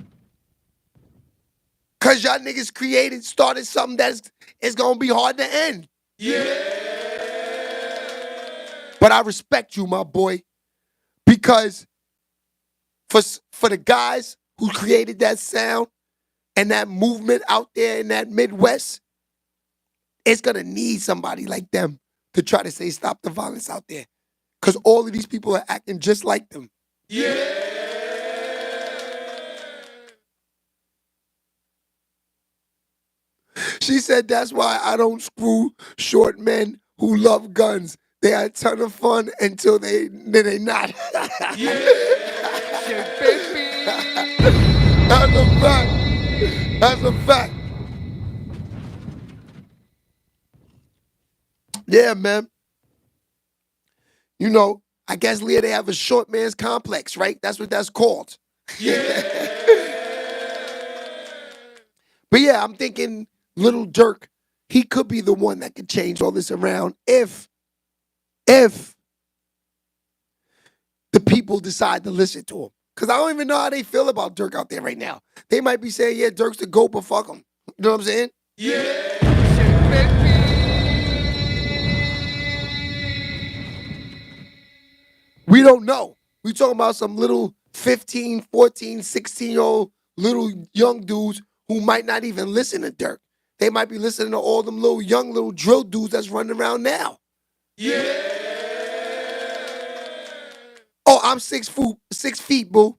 Cause y'all niggas started something that is gonna be hard to end. But I respect you, my boy. Because for the guys who created that sound and that movement out there in that Midwest, it's gonna need somebody like them to try to say stop the violence out there. Because all of these people are acting just like them. She said that's why I don't screw short men who love guns. They had a ton of fun until they not. That's a fact. That's a fact. Yeah, man. You know, I guess, Leah, they have a short man's complex, right? That's what that's called. But yeah, I'm thinking Little Durk, he could be the one that could change all this around if the people decide to listen to him. Because I don't even know how they feel about Durk out there right now. They might be saying, yeah, Durk's the GOAT, but fuck him. You know what I'm saying? We don't know. We talking about some little 15, 14, 16-year-old little young dudes who might not even listen to Durk. They might be listening to all them young little drill dudes that's running around now. Oh, I'm 6 feet, boo.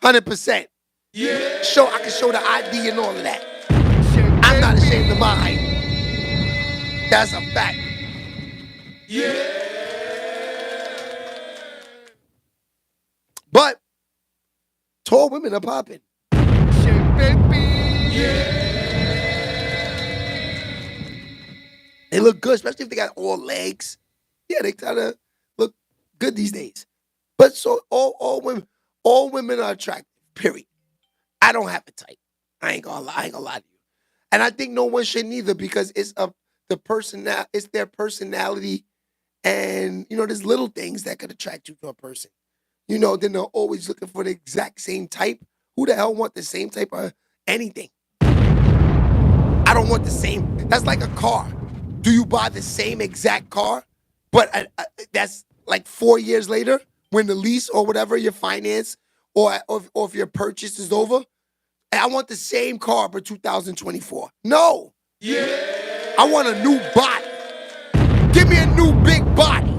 100%. I can show the ID and all of that. I'm not ashamed of my height. That's a fact. But tall women are popping. They look good, especially if they got all legs. Yeah, they kind of look good these days. But so all women are attractive, period. I don't have a type. I ain't gonna lie to you. And I think no one should neither, because it's their personality, and there's little things that could attract you to a person. Then they're always looking for the exact same type. Who the hell want the same type of anything? I don't want the same. That's like a car. Do you buy the same exact car, but that's like 4 years later when the lease or whatever your finance or if your purchase is over? And I want the same car for 2024. No. I want a new body. Give me a new big body.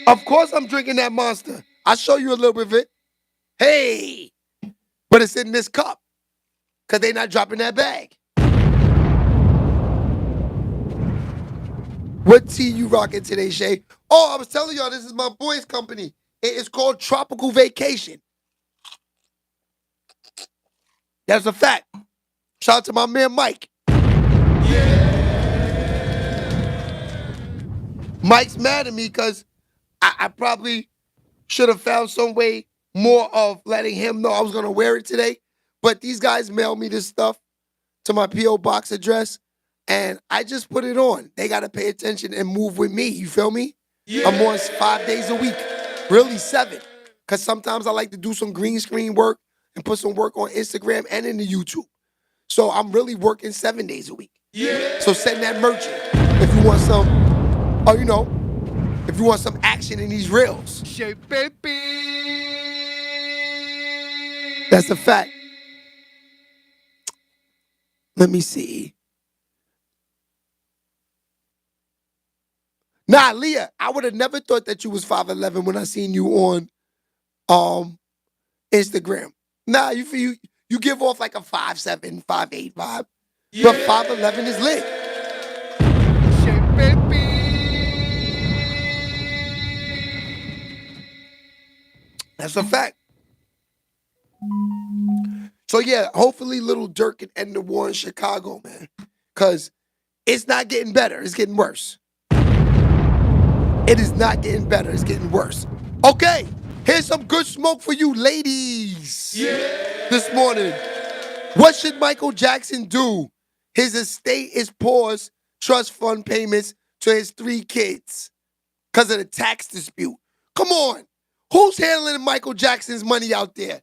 Of course I'm drinking that Monster. I'll show you a little bit of it. Hey. But it's in this cup. Because they not dropping that bag. What tea you rocking today, Shay? Oh, I was telling y'all, this is my boy's company. It is called Tropical Vacation. That's a fact. Shout out to my man, Mike. Mike's mad at me because I probably should have found some way more of letting him know I was going to wear it today. But these guys mailed me this stuff to my P.O. Box address, and I just put it on. They got to pay attention and move with me. You feel me? I'm on 5 days a week, really 7. Because sometimes I like to do some green screen work and put some work on Instagram and in the YouTube. So I'm really working 7 days a week. So send that merchant if you want some, if you want some action in these reels. That's a fact. Let me see. Nah, Leah, I would have never thought that you was 5'11" when I seen you on Instagram. Nah, you give off like a 5'7", 5'8" vibe. But 5'11" is lit. That's a fact. So yeah, hopefully little Durk can end the war in Chicago, man. Cause it's not getting better, it's getting worse. It is not getting better, it's getting worse. Okay, here's some good smoke for you ladies this morning. What should Michael Jackson do? His estate is paused trust fund payments to his 3 kids because of the tax dispute. Come on. Who's handling Michael Jackson's money out there?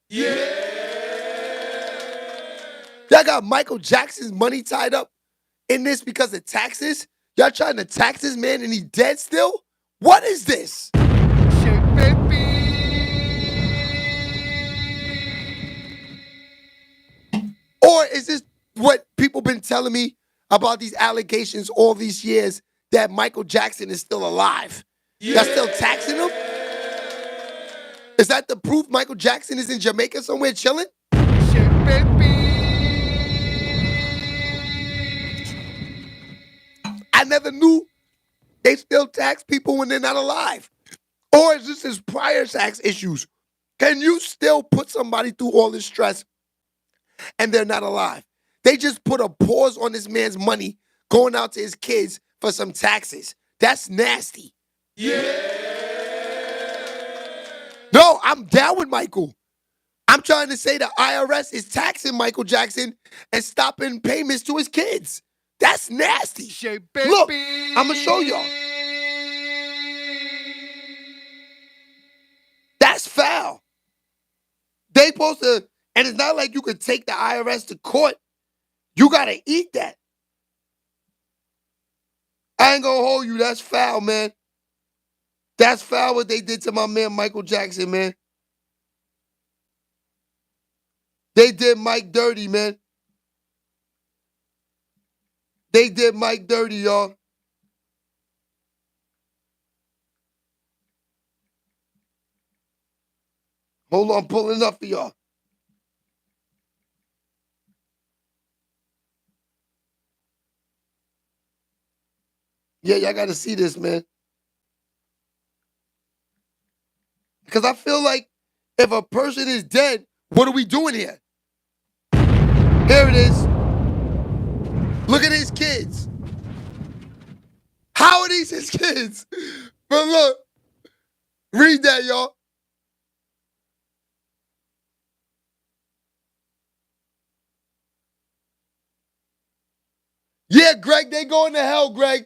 Y'all got Michael Jackson's money tied up in this because of taxes? Y'all trying to tax this man and he dead still? What is this? Or is this what people been telling me about these allegations all these years that Michael Jackson is still alive? Y'all still taxing him? Is that the proof Michael Jackson is in Jamaica somewhere chilling? I never knew they still tax people when they're not alive. Or is this his prior tax issues? Can you still put somebody through all this stress and they're not alive? They just put a pause on this man's money going out to his kids for some taxes. That's nasty. No, I'm down with Michael. I'm trying to say the IRS is taxing Michael Jackson and stopping payments to his kids. That's nasty. Look, I'm going to show y'all. That's foul. They supposed to, and it's not like you could take the IRS to court. You got to eat that. I ain't going to hold you. That's foul, man. That's foul what they did to my man Michael Jackson, man. They did Mike dirty, man. They did Mike dirty, y'all. Hold on, I'm pulling up for y'all. Yeah, y'all got to see this, man. Because I feel like if a person is dead, what are we doing here? Here it is. Look at his kids. How are these his kids? But look, read that, y'all. Yeah, Greg, they going to hell, Greg.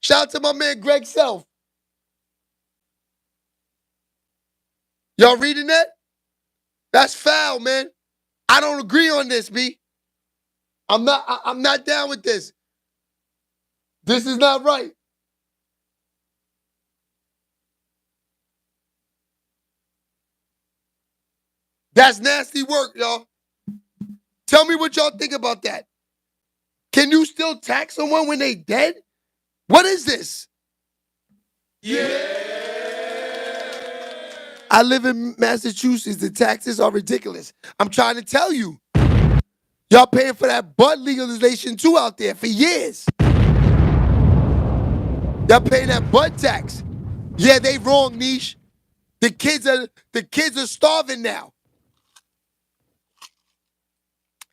Shout out to my man, Greg Self. Y'all reading that? That's foul, man. I don't agree on this, B. I'm not down with this. This is not right. That's nasty work, y'all. Tell me what y'all think about that. Can you still tax someone when they dead? What is this? I live in Massachusetts. The taxes are ridiculous. I'm trying to tell you. Y'all paying for that bud legalization too out there for years. Y'all paying that bud tax. Yeah, they wrong, Niche. The kids are starving now.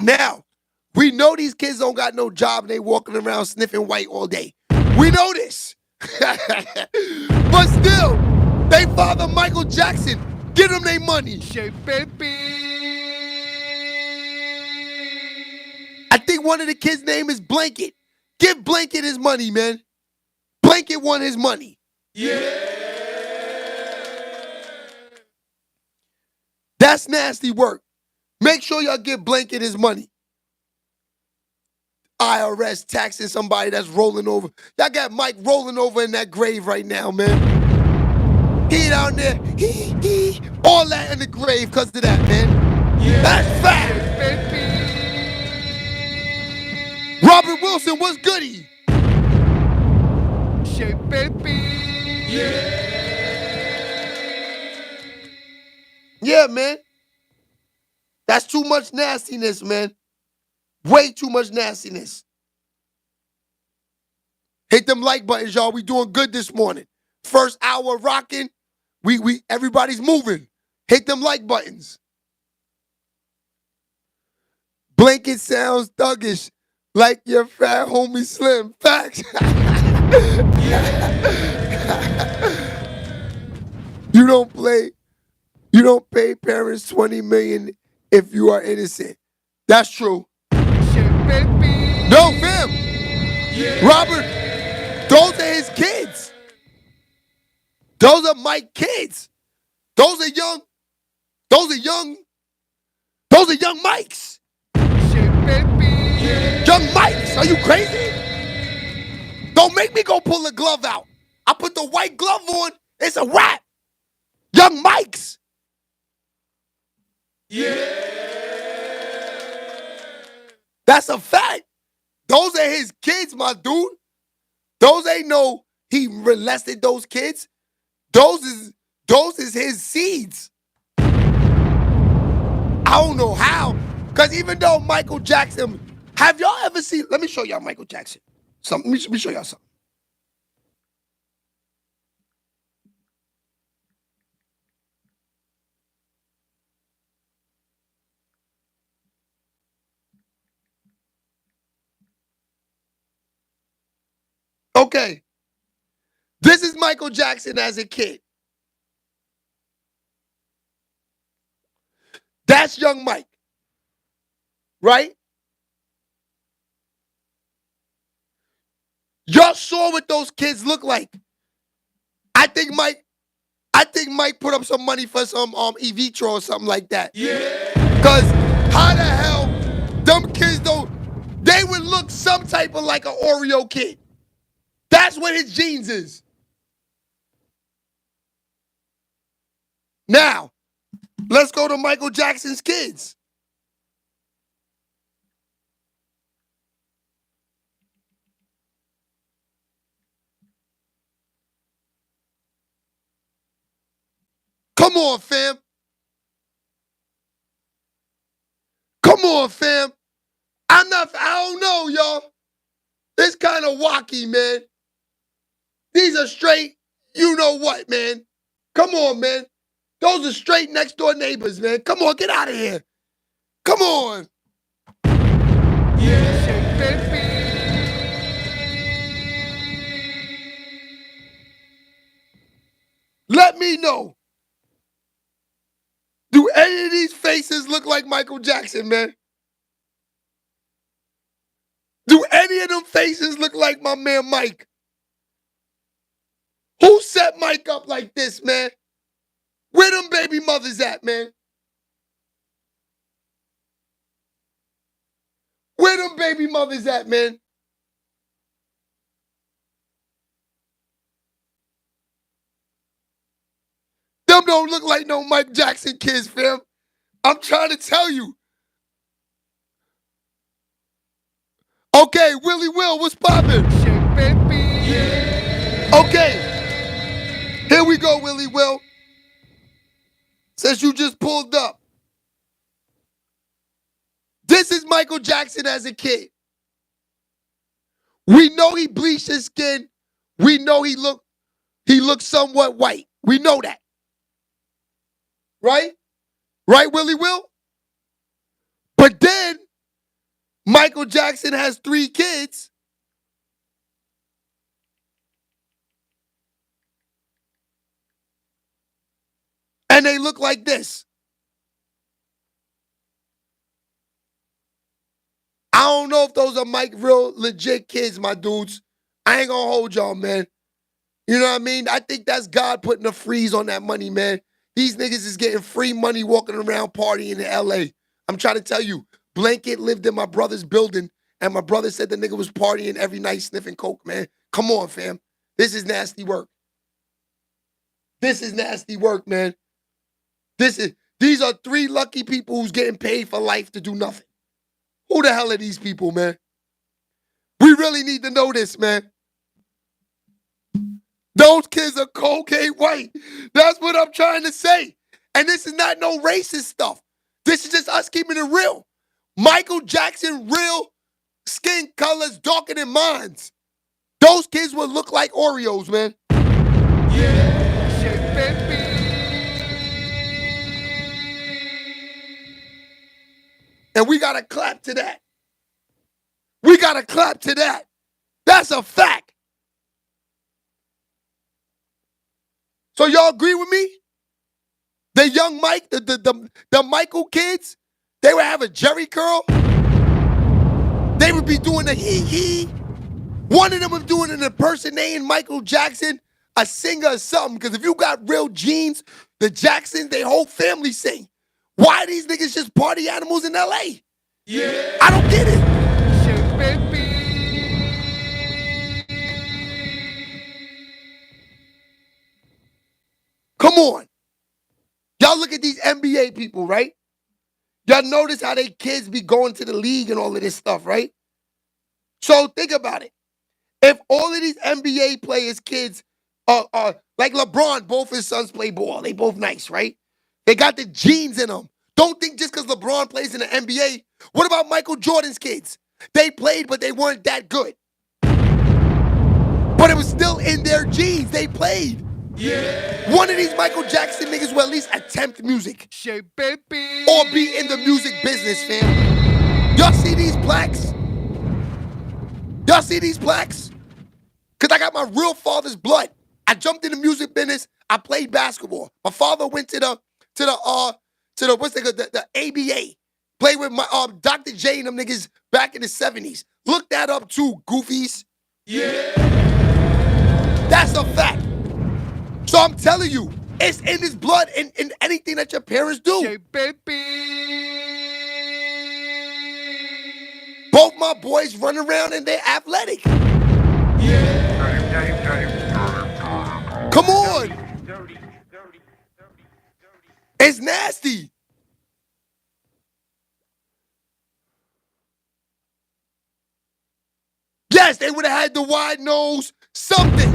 Now, we know these kids don't got no job and they walking around sniffing white all day. We know this. But still, they father Michael Jackson. Get them their money. I think one of the kids' name is Blanket. Give Blanket his money, man. Blanket want his money. That's nasty work. Make sure y'all give Blanket his money. IRS taxing somebody that's rolling over. Y'all got Mike rolling over in that grave right now, man. He down there, all that in the grave because of that, man. That's fact. Wilson, what's goody? Shea baby. Yeah, man. That's too much nastiness, man. Way too much nastiness. Hit them like buttons, y'all. We doing good this morning. First hour rocking. Everybody's moving. Hit them like buttons. Blanket sounds thuggish, like your fat homie Slim. Facts. You don't pay parents $20 million if you are innocent. That's true. No, fam. Robert, those are his kids. Those are my kids. Those are young Mikes. Young Mikes, are you crazy? Don't make me go pull the glove out. I put the white glove on, it's a wrap. Young Mikes. That's a fact. Those are his kids, my dude. Those ain't no he molested those kids. Those is his seeds. I don't know how. Because even though Michael Jackson, have y'all ever seen, let me show y'all Michael Jackson. Let me show y'all something. Okay. This is Michael Jackson as a kid. That's young Mike. Right? Y'all saw what those kids look like. I think Mike put up some money for some Evitro or something like that. Cause how the hell them kids they would look some type of like an Oreo kid. That's what his genes is. Now, let's go to Michael Jackson's kids. Come on, fam. Come on, fam. I don't know, y'all. It's kind of wacky, man. These are straight, you know what, man. Come on, man. Those are straight next door neighbors, man. Come on, get out of here. Come on. Let me know. Do any of these faces look like Michael Jackson, man? Do any of them faces look like my man Mike? Who set Mike up like this, man? Where them baby mothers at, man? Where them baby mothers at, man? Them don't look like no Mike Jackson kids, fam. I'm trying to tell you. Okay, Willie Will, what's poppin'? Okay. Here we go, Willie Will. Since you just pulled up. This is Michael Jackson as a kid. We know he bleached his skin. We know he looked somewhat white. We know that. Right? Right, Willie Will? But then Michael Jackson has 3 kids. And they look like this. I don't know if those are Mike real legit kids, my dudes. I ain't gonna hold y'all, man. You know what I mean? I think that's God putting a freeze on that money, man. These niggas is getting free money walking around partying in L.A. I'm trying to tell you, Blanket lived in my brother's building, and my brother said the nigga was partying every night sniffing coke, man. Come on, fam. This is nasty work. This is nasty work, man. These are 3 lucky people who's getting paid for life to do nothing. Who the hell are these people, man? We really need to know this, man. Those kids are cocaine white. That's what I'm trying to say. And this is not no racist stuff. This is just us keeping it real. Michael Jackson, real skin colors darker than mine. Those kids would look like Oreos, man. And we gotta clap to that. We gotta clap to that. That's a fact. So y'all agree with me? The young Mike, the Michael kids, they would have a Jerry curl. They would be doing the hee. One of them was doing an impersonating Michael Jackson, a singer or something. Because if you got real genes, the Jacksons, their whole family sing. Why are these niggas just party animals in LA? Yeah. I don't get it. Come on. Y'all look at these NBA people, right? Y'all notice how they kids be going to the league and all of this stuff, right? So think about it. If all of these NBA players' kids are like LeBron, both his sons play ball. They both nice, right? They got the genes in them. Don't think just because LeBron plays in the NBA. What about Michael Jordan's kids? They played, but they weren't that good. But it was still in their genes. They played. Yeah. One of these Michael Jackson niggas will at least attempt music. Baby. Or be in the music business, fam. Y'all see these plaques? Y'all see these plaques? Because I got my real father's blood. I jumped in the music business. I played basketball. My father went to the what's the ABA. Played with my Dr. J and them niggas back in the 70s. Look that up too, goofies. Yeah. That's a fact. So I'm telling you, it's in his blood in anything that your parents do. Both my boys run around and they're athletic. Yeah. Come on. It's nasty. Yes, they would have had the wide nose, something.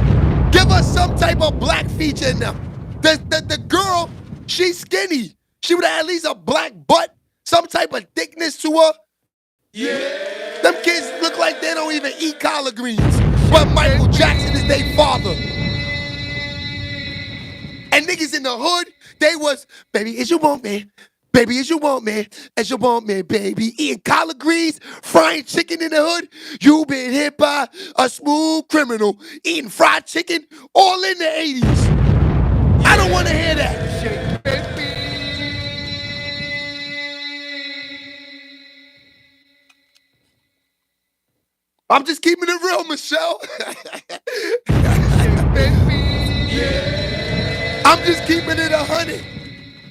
Give us some type of black feature in them. The girl, she's skinny. She would have at least a black butt, some type of thickness to her. Yeah. Them kids look like they don't even eat collard greens. But Michael Jackson is their father. And niggas in the hood, they was, baby, is you want me? Baby, is you want me? As you want me, baby. Eating collard greens, frying chicken in the hood. You been hit by a smooth criminal. Eating fried chicken all in the 80s. I don't want to hear that. I'm just keeping it real, Michelle. I'm just keeping it 100.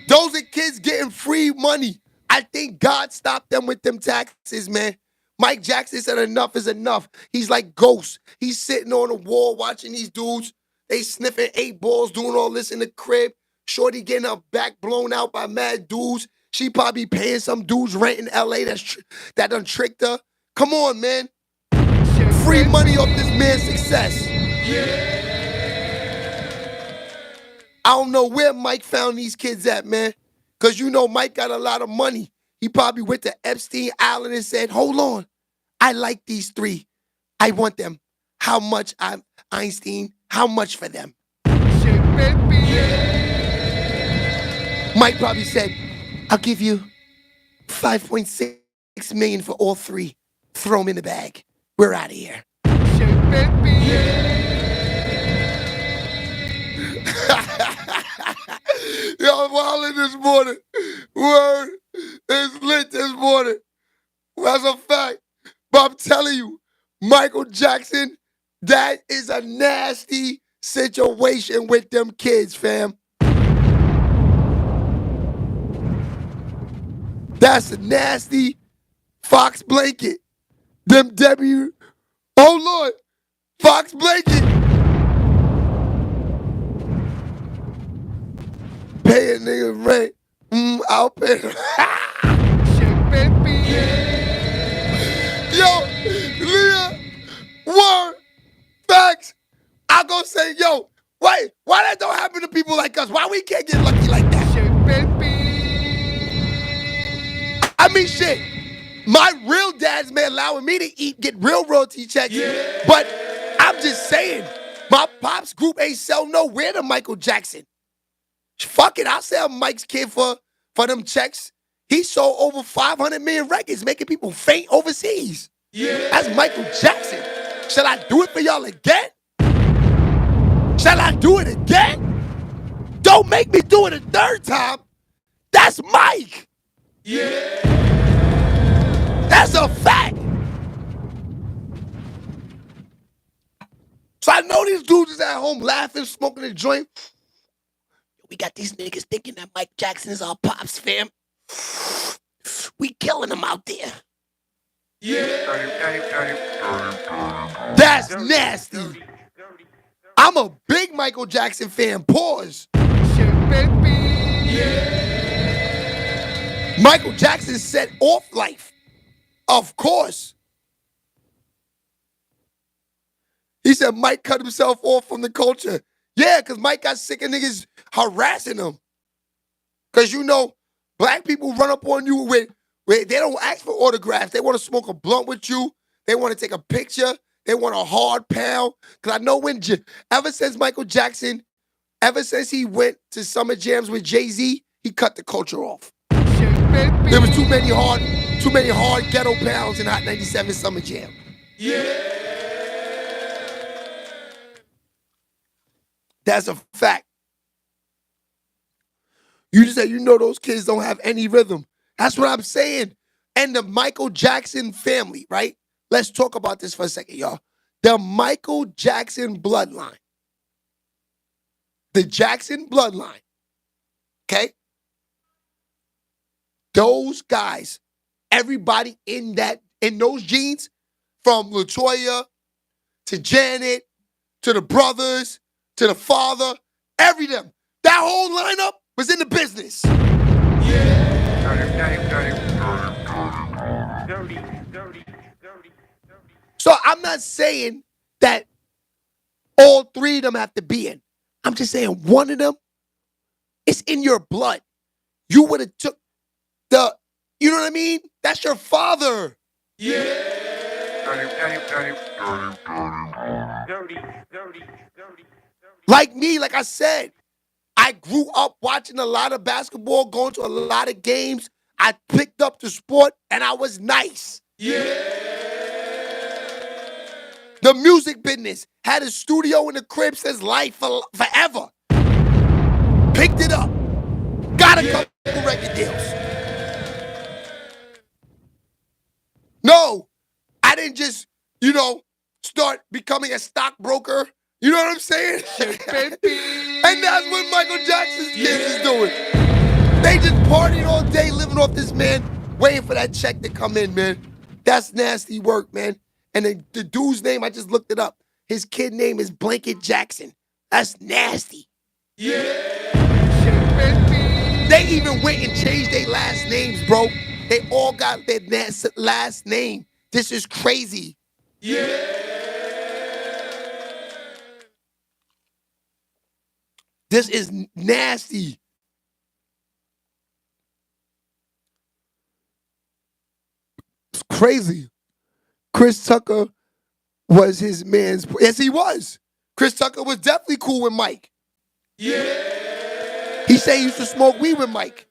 Those are kids getting free money. I think God stopped them with them taxes, man. Mike Jackson said enough is enough. He's like Ghost. He's sitting on a wall watching these dudes. They sniffing 8 balls, doing all this in the crib. Shorty getting her back blown out by mad dudes. She probably paying some dudes rent in LA that done tricked her. Come on, man. Free money off this man's success. I don't know where Mike found these kids at, man. Because you know Mike got a lot of money. He probably went to Epstein Island and said, hold on. I like these 3. I want them. How much, Einstein? How much for them? Mike probably said, I'll give you 5.6 million for all 3. Throw them in the bag. We're out of here. Yo, I'm wildin' this morning. Word is lit this morning. That's a fact. But I'm telling you, Michael Jackson, that is a nasty situation with them kids, fam. That's a nasty Fox blanket. Them Debbie, oh Lord, Fox blanket. Pay a nigga rent. I'll pay. Yo, Leah, Why that don't happen to people like us? Why we can't get lucky like that? I mean, shit. My real dads may allowing me to get real royalty checks, but I'm just saying, my pops group ain't sell nowhere to Michael Jackson. Fuck it, I'll sell Mike's kid for them checks. He sold over 500 million records, making people faint overseas. That's Michael Jackson. Shall I do it for y'all again? Shall I do it again? Don't make me do it a third time. That's Mike. That's a fact. So I know these dudes is at home laughing, smoking a joint. We got these niggas thinking that Mike Jackson is our pops, fam. We killing them out there. That's nasty. I'm a big Michael Jackson fan. Pause. Michael Jackson set off life. Of course. He said Mike cut himself off from the culture. Yeah, because Mike got sick of niggas harassing him. Because, you know, black people run up on you with they don't ask for autographs. They want to smoke a blunt with you. They want to take a picture. They want a hard pound. Because I know ever since Michael Jackson, ever since he went to summer jams with Jay-Z, he cut the culture off. There was too many hard ghetto pounds in Hot 97 Summer Jam. That's a fact. You just said, you know, those kids don't have any rhythm. That's what I'm saying. And the Michael Jackson family, right? Let's talk about this for a second, y'all. The Michael Jackson bloodline. The Jackson bloodline. Okay? Those guys, everybody in those genes, from LaToya to Janet to the brothers to the father, them. That whole lineup was in the business. So I'm not saying that all three of them have to be in. I'm just saying one of them, it's in your blood. You would have took you know what I mean? That's your father. Like me, like I said, I grew up watching a lot of basketball, going to a lot of games. I picked up the sport, and I was nice. The music business had a studio in the crib since life forever. Picked it up. Got a couple record deals. No, I didn't just, start becoming a stockbroker. You know what I'm saying? And that's what Michael Jackson's kids is doing. They just partying all day, living off this man, waiting for that check to come in, man. That's nasty work, man. And the dude's name, I just looked it up. His kid name is Blanket Jackson. That's nasty. They even went and changed their last names, bro. They all got their last name. This is crazy. This is nasty. It's crazy. Chris Tucker was his man's. Yes, he was. Chris Tucker was definitely cool with Mike. He said he used to smoke weed with Mike.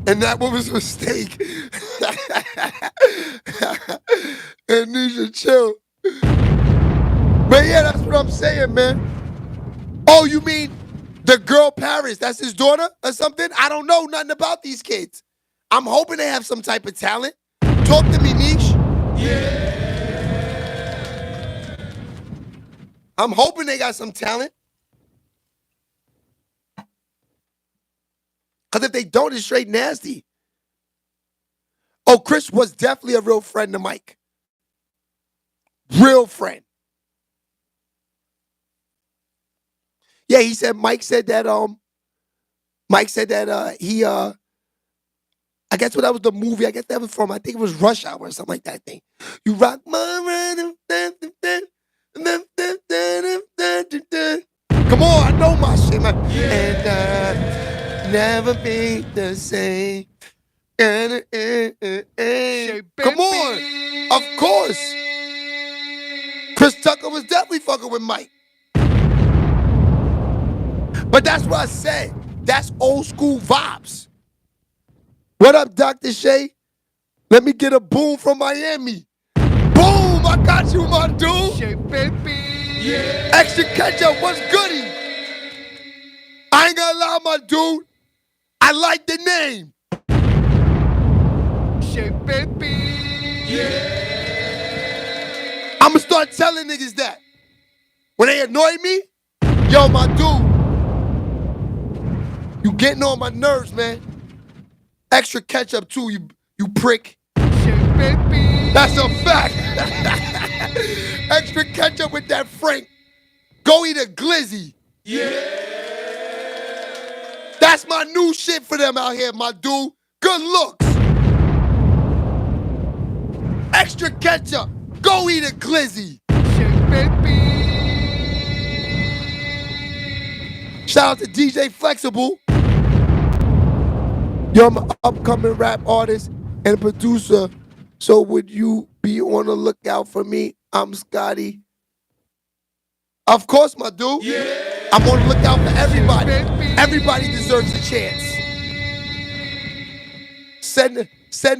And that was a mistake. And you should chill. But yeah, that's what I'm saying, man. Oh, you mean the girl Paris? That's his daughter or something? I don't know nothing about these kids. I'm hoping they have some type of talent. Talk to me, Niche. I'm hoping they got some talent. Because if they don't, it's straight nasty. Oh, Chris was definitely a real friend to Mike. Real friend. Yeah, he said, Mike said that he, I guess what that was the movie, I guess that was from, I think it was Rush Hour or something like that thing. You rock my rhythm, Come on, I know my shit, man. And never be the same. Come on, of course. Chris Tucker was definitely fucking with Mike. But that's what I said. That's old school vibes. What up, Dr. Shay? Let me get a boom from Miami. Boom, I got you, my dude. Extra ketchup, what's goody? I ain't gonna lie, my dude. I like the name. I'ma start telling niggas that. When they annoy me, yo, my dude, you getting on my nerves, man. Extra ketchup too, you prick. That's a fact. Extra ketchup with that Frank. Go eat a glizzy. That's my new shit for them out here, my dude. Good looks. Extra ketchup. Go eat a glizzy. Shout out to DJ Flexible. Yo, I'm an upcoming rap artist and producer. So would you be on the lookout for me? I'm Scotty. Of course, my dude. I'm on the lookout for everybody. Everybody deserves a chance. Send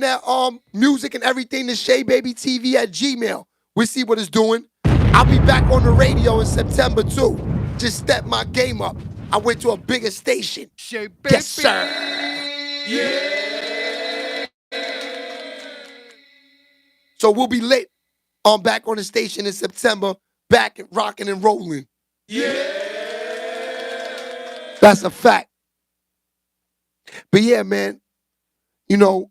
that music and everything to SHEABABYTV at Gmail. We'll see what it's doing. I'll be back on the radio in September too. Just step my game up. I went to a bigger station. Yes, sir. So we'll be lit back on the station in September, back and rocking and rolling. That's a fact. But yeah, man, you know,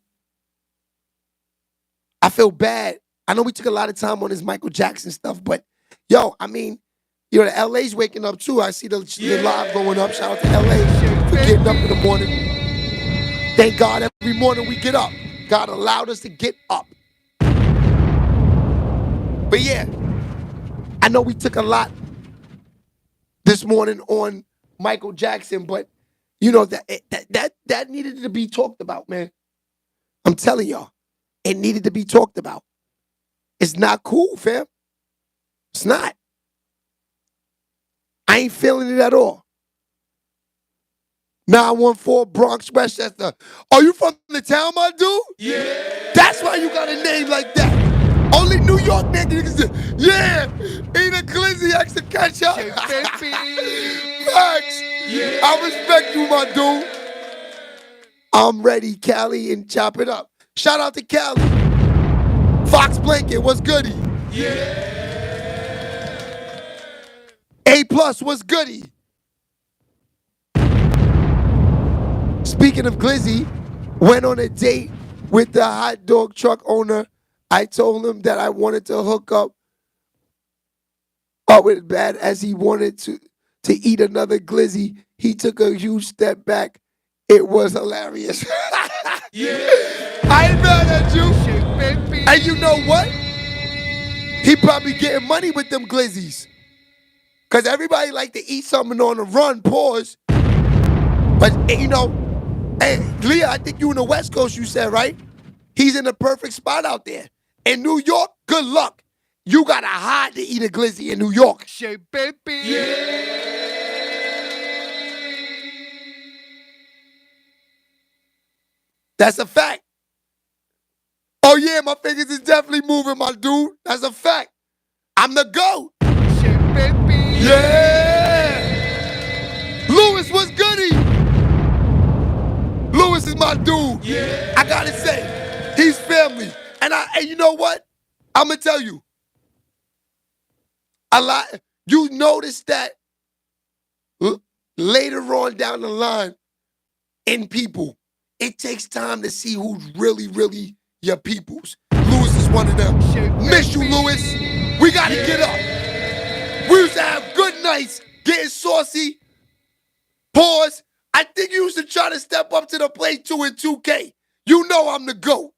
I feel bad. I know we took a lot of time on this Michael Jackson stuff, but yo, I mean, you know, the LA's waking up too. I see the live going up. Shout out to LA for getting up in the morning. Thank God every morning we get up. God allowed us to get up. But yeah, I know we took a lot this morning on Michael Jackson, but you know that needed to be talked about, man. I'm telling y'all, it needed to be talked about. It's not cool, fam. It's not. I ain't feeling it at all. 914 Bronx, Westchester. Are you from the town, my dude? That's why you got a name like that. Only New York niggas say, yeah, eat a glizzy extra ketchup. Facts. I respect you, my dude. I'm ready, Cali, and chop it up. Shout out to Cali. Fox Blanket, what's goody? A+, what's goody? Speaking of glizzy, went on a date with the hot dog truck owner. I told him that I wanted to hook up with bad as he wanted to eat another glizzy. He took a huge step back. It was hilarious. I ain't mad at you. And you know what? He probably getting money with them glizzies. Because everybody like to eat something on the run, pause. But, you know, hey, Leah, I think you in the West Coast, you said, right? He's in the perfect spot out there. In New York, good luck. You gotta hide to eat a glizzy in New York. That's a fact. Oh yeah, my fingers is definitely moving, my dude. That's a fact. I'm the GOAT. Yeah. Lewis, what's goody? Lewis is my dude. I gotta say, he's family. And you know what? I'm gonna tell you. A lot. You notice that later on down the line in people, it takes time to see who's really, really your peoples. Lewis is one of them. Miss you, Lewis. We gotta get up. We used to have good nights, getting saucy. Pause. I think you used to try to step up to the plate too in 2K. You know I'm the GOAT.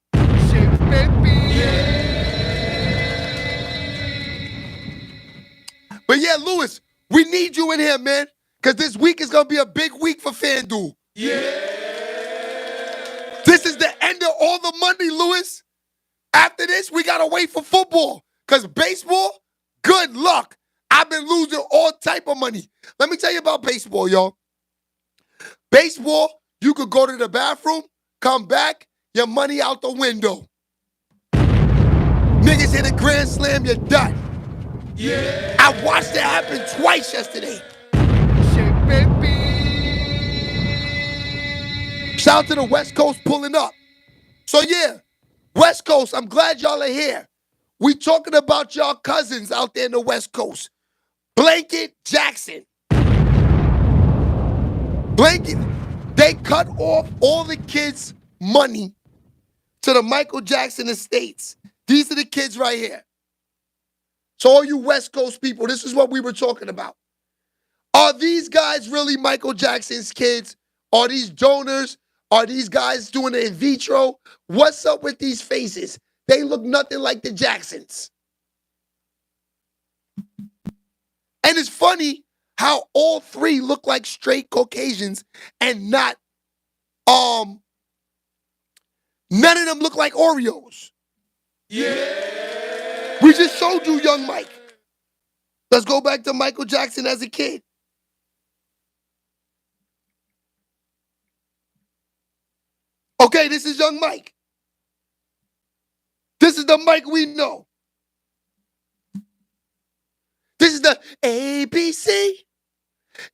But yeah, Lewis, we need you in here, man. Because this week is going to be a big week for FanDuel. Yeah. This is the end of all the money, Lewis. After this, we got to wait for football. Because baseball, good luck. I've been losing all type of money. Let me tell you about baseball, y'all. Baseball, you could go to the bathroom, come back, your money out the window. Niggas hit a grand slam, you're done. Yeah. I watched it happen twice yesterday. Shout out to the West Coast pulling up. So yeah, West Coast, I'm glad y'all are here. We talking about y'all cousins out there in the West Coast. Blanket Jackson. Blanket, they cut off all the kids' money to the Michael Jackson estates. These are the kids right here. So all you West Coast people, this is what we were talking about. Are these guys really Michael Jackson's kids? Are these donors? Are these guys doing it in vitro? What's up with these faces? They look nothing like the Jacksons. And it's funny how all three look like straight Caucasians and not, none of them look like Oreos. Yeah. We just showed you young Mike. Let's go back to Michael Jackson as a kid. Okay, this is young Mike. This is the Mike we know. This is the ABC.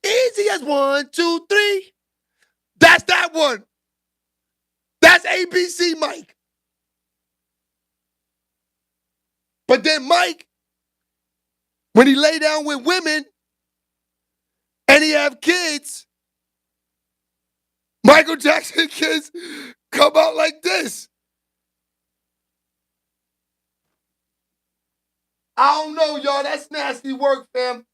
Easy as 1, 2, 3. That's that one. That's ABC Mike. But then Mike, when he lay down with women and he have kids, Michael Jackson kids come out like this. I don't know, y'all. That's nasty work, fam.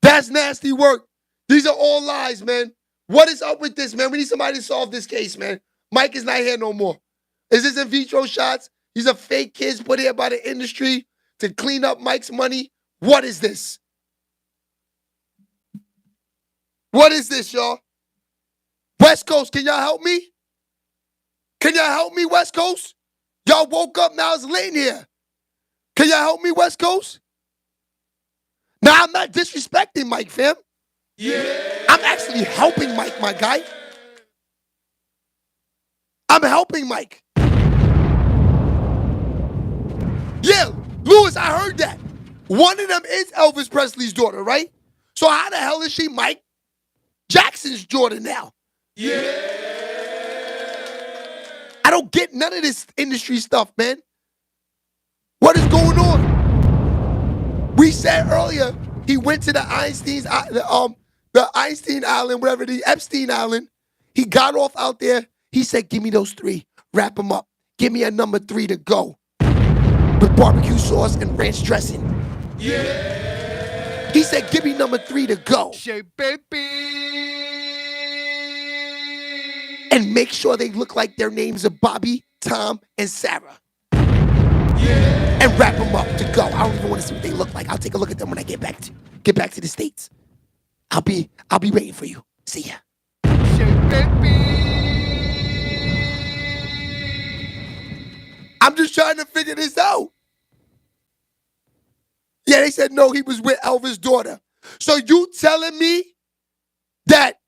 That's nasty work. These are all lies, man. What is up with this, man? We need somebody to solve this case, man. Mike is not here no more. Is this in vitro shots? These are fake kids put here by the industry to clean up Mike's money. What is this? What is this, y'all? West Coast, can y'all help me? Can y'all help me, West Coast? Y'all woke up, now it's late in here. Can y'all help me, West Coast? Now, I'm not disrespecting Mike, fam. Yeah. I'm actually helping Mike, my guy. I'm helping Mike. Yeah, Lewis, I heard that. One of them is Elvis Presley's daughter, right? So how the hell is she Mike Jackson's daughter now? Yeah. I don't get none of this industry stuff, man. What is going on? We said earlier he went to the Einstein Island, wherever the Epstein Island. He got off out there. He said, "Give me those 3. Wrap them up. Give me a number 3 to go with barbecue sauce and ranch dressing." Yeah. He said, "Give me number 3 to go." And make sure they look like their names are Bobby, Tom, and Sarah. Yeah. And wrap them up to go. I don't even want to see what they look like. I'll take a look at them when I get back to the States. I'll be waiting for you. See ya. I'm just trying to figure this out. Yeah, they said no, he was with Elvis' daughter. So you telling me that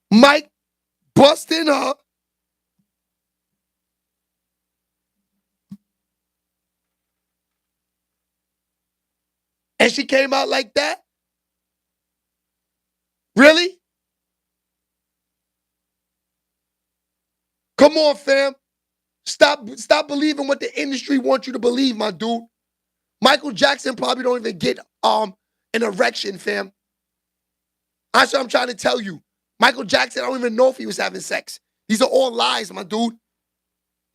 Mike busting her and she came out like that? Really? Come on, fam. Stop believing what the industry wants you to believe, my dude. Michael Jackson probably don't even get an erection, fam. That's what I'm trying to tell you. Michael Jackson, I don't even know if he was having sex. These are all lies, my dude.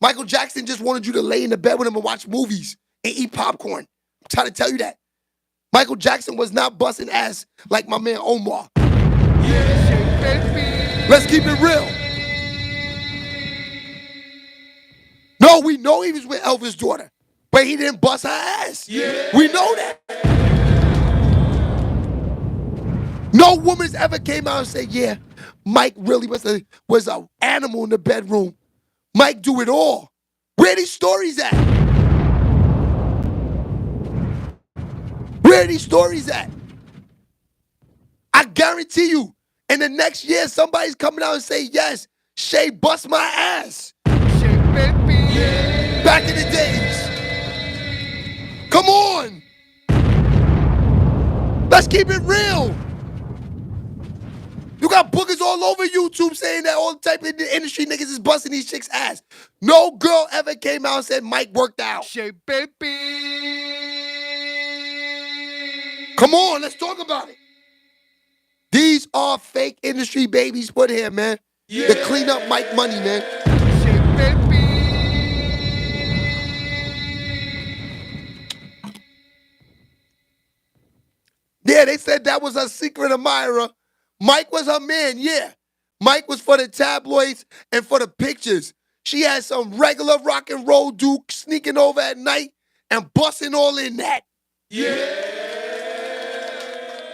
Michael Jackson just wanted you to lay in the bed with him and watch movies and eat popcorn. I'm trying to tell you that. Michael Jackson was not busting ass like my man Omar. Yeah. Let's keep it real. No, we know he was with Elvis' daughter, but he didn't bust her ass. Yeah. We know that. No woman's ever came out and said, yeah, Mike really was a animal in the bedroom. Mike do it all. Where are these stories at? Where are these stories at? I guarantee you, in the next year, somebody's coming out and say, yes, Shay bust my ass. Back in the days. Come on. Let's keep it real. You got bookers all over YouTube saying that all type of industry niggas is busting these chicks' ass. No girl ever came out and said Mike worked out. Shay baby. Come on, let's talk about it. These are fake industry babies put here, man. Yeah. To clean up Mike money, man. Shay baby. Yeah, they said that was her secret admirer. Mike was her man, yeah. Mike was for the tabloids and for the pictures. She had some regular rock and roll dude sneaking over at night and busting all in that. Yeah.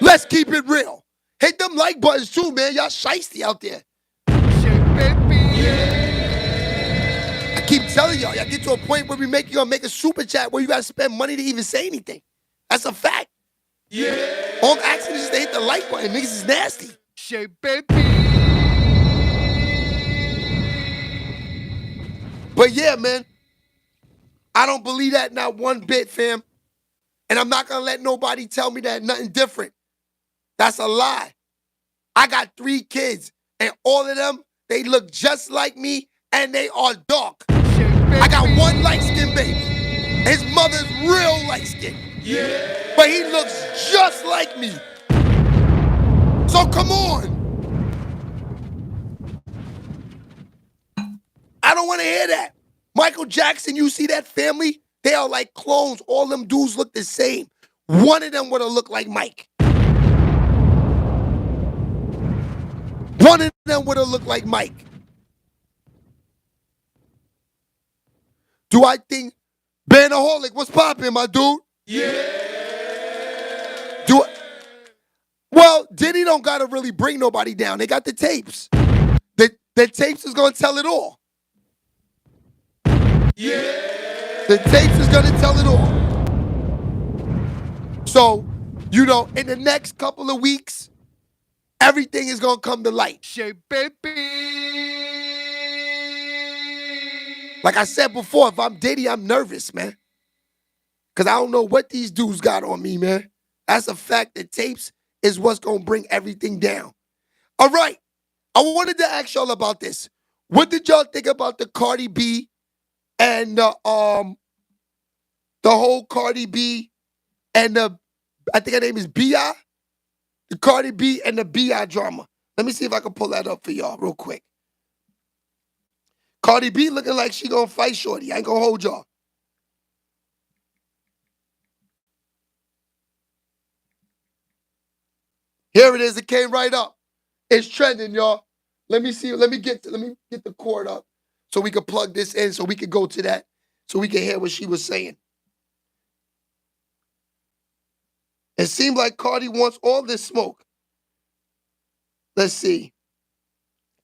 Let's keep it real. Hit them like buttons too, man. Y'all shiesty out there. Shay baby. I keep telling y'all get to a point where you're gonna make a super chat where you gotta spend money to even say anything. That's a fact. Yeah. All accidents they hit the like button. Niggas is nasty. Shay baby. But yeah, man, I don't believe that not one bit, fam. And I'm not gonna let nobody tell me that nothing different. That's a lie. I got 3 kids, and all of them, they look just like me, and they are dark. I got one light-skinned baby. His mother's real light-skinned. Yeah. But he looks just like me. So come on. I don't want to hear that. Michael Jackson, you see that family? They are like clones. All them dudes look the same. One of them would have looked like Mike. One of them would have looked like Mike. Do I think Banaholic, what's poppin', my dude? Yeah. Well, Diddy don't gotta really bring nobody down. They got the tapes. The tapes is gonna tell it all. Yeah. The tapes is gonna tell it all. So, you know, in the next couple of weeks, everything is gonna come to light. Shay baby. Like I said before, if I'm Diddy, I'm nervous, man. Cause I don't know what these dudes got on me, man. That's a fact. The tapes is what's gonna bring everything down. All right. I wanted to ask y'all about this. What did y'all think about the Cardi B and the whole Cardi B and I think her name is B.I.? The Cardi B and the B.I. drama. Let me see if I can pull that up for y'all real quick. Cardi B looking like she gonna fight Shorty. I ain't gonna hold y'all. Here it is. It came right up. It's trending, y'all. Let me see. Let me get the cord up so we can plug this in so we can go to that so we can hear what she was saying. It seemed like Cardi wants all this smoke. Let's see.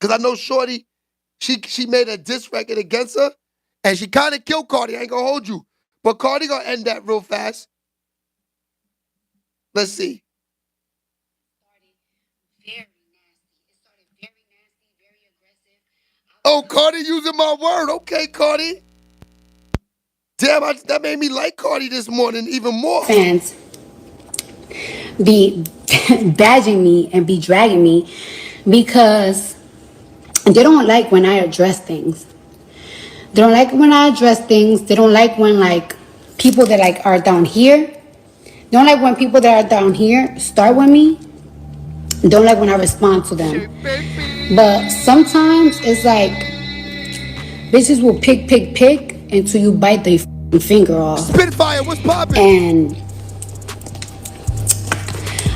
Because I know Shorty, she made a diss record against her, and she kind of killed Cardi. I ain't going to hold you. But Cardi going to end that real fast. Let's see. Oh, Cardi using my word. Okay, Cardi. Damn, that made me like Cardi this morning even more. Fans be badging me and be dragging me because they don't like when I address things. They don't like when I address things. They don't like when like people that like are down here. They don't like when people that are down here start with me. Don't like when I respond to them. But sometimes it's like bitches will pick until you bite their finger off. Spitfire, what's poppin'? And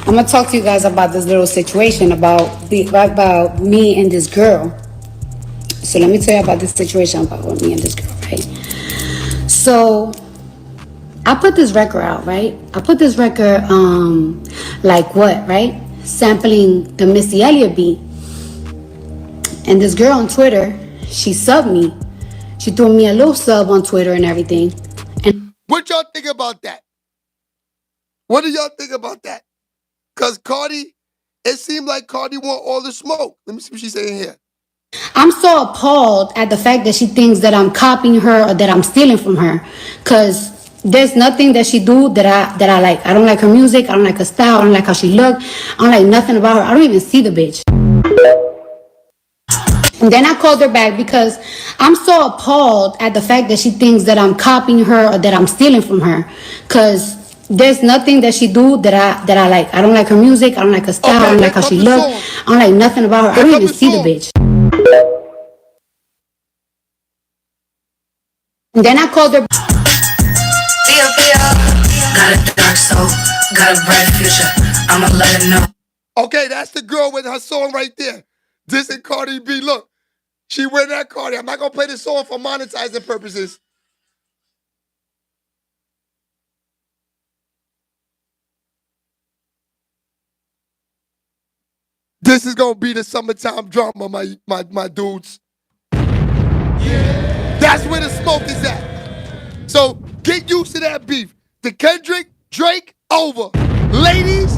I'm gonna talk to you guys about this little situation about me and this girl. So let me tell you about this situation about me and this girl, right? So I put this record out, right? I put this record, like what, right? sampling the Missy Elliott beat. And this girl on Twitter, she subbed me. She threw me a little sub on Twitter and everything. And what y'all think about that? What do y'all think about that? Because Cardi, it seemed like Cardi want all the smoke. Let me see what she's saying here. I'm so appalled at the fact that she thinks that I'm copying her or that I'm stealing from her. Because there's nothing that she do that I like. I don't like her music. I don't like her style. I don't like how she look. I don't like nothing about her. I don't even see the bitch. And then I called her back because I'm so appalled at the fact that she thinks that I'm copying her or that I'm stealing from her. Because there's nothing that she do that I like. I don't like her music. I don't like her style. Okay, I don't like how she look. I don't like nothing about her. I don't even see the bitch. And then I called her. Got a dark soul, got a bright future. I'ma let her know. Okay, that's the girl with her song right there. This is Cardi B. Look, she wearing that Cardi. I'm not gonna play this song for monetizing purposes. This is gonna be the summertime drama, my dudes. Yeah. That's where the smoke is at. So get used to that beef. The Kendrick, Drake, over. Ladies,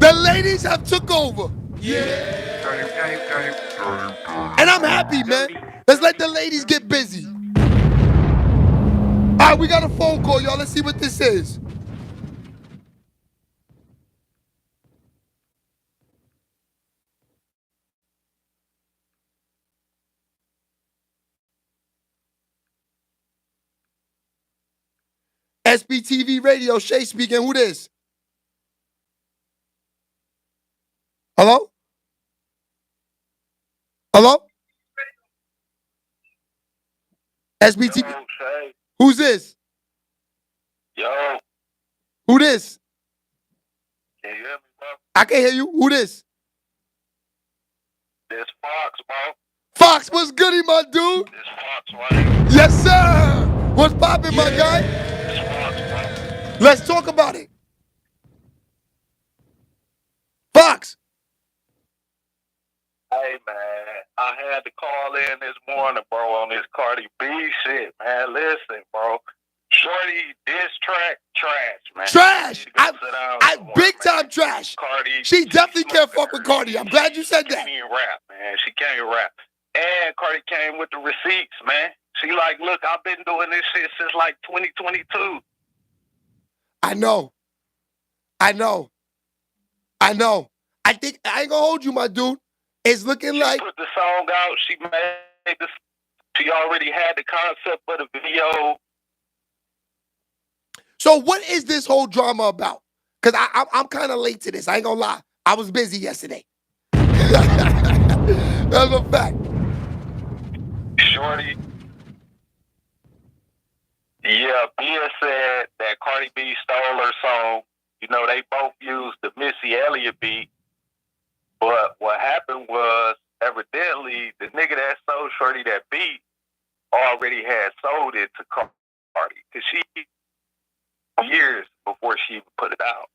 the ladies have took over. Yeah. And I'm happy, man. Let's let the ladies get busy. All right, we got a phone call, y'all. Let's see what this is. SBTV Radio, Shay speaking. Who this? Hello? Hello? SBTV. Yo, Shay. Who's this? Yo, Who this? can you hear me, bro? I can hear you. Who this? This Fox, bro. Fox, what's goody, my dude? This Fox, right? Yes, sir. What's poppin', my guy? This Fox, bro. Let's talk about it. Fox. Hey, man, I had to call in this morning, bro, on this Cardi B shit, man. Listen, bro. Shorty, diss track, trash, man. Trash. I Somewhere, big man. time trash. Cardi. She definitely can't fuck with Cardi. I'm glad you said She that. can't even rap, man. She can't even rap. And Cardi came with the receipts, man. She like, look, I've been doing this shit since like 2022. I know. I think, I ain't gonna hold you, my dude. It's looking She like. put the song out. She made this. She already had the concept of the video. So what is this whole drama about? Because I'm kind of late to this. I ain't gonna lie. I was busy yesterday. That's a fact. Shorty. Yeah, Bia said that Cardi B stole her song. You know, they both used the Missy Elliott beat. But what happened was, evidently, the nigga that sold Shorty that beat already had sold it to Cardi. Because she, years before she even put it out.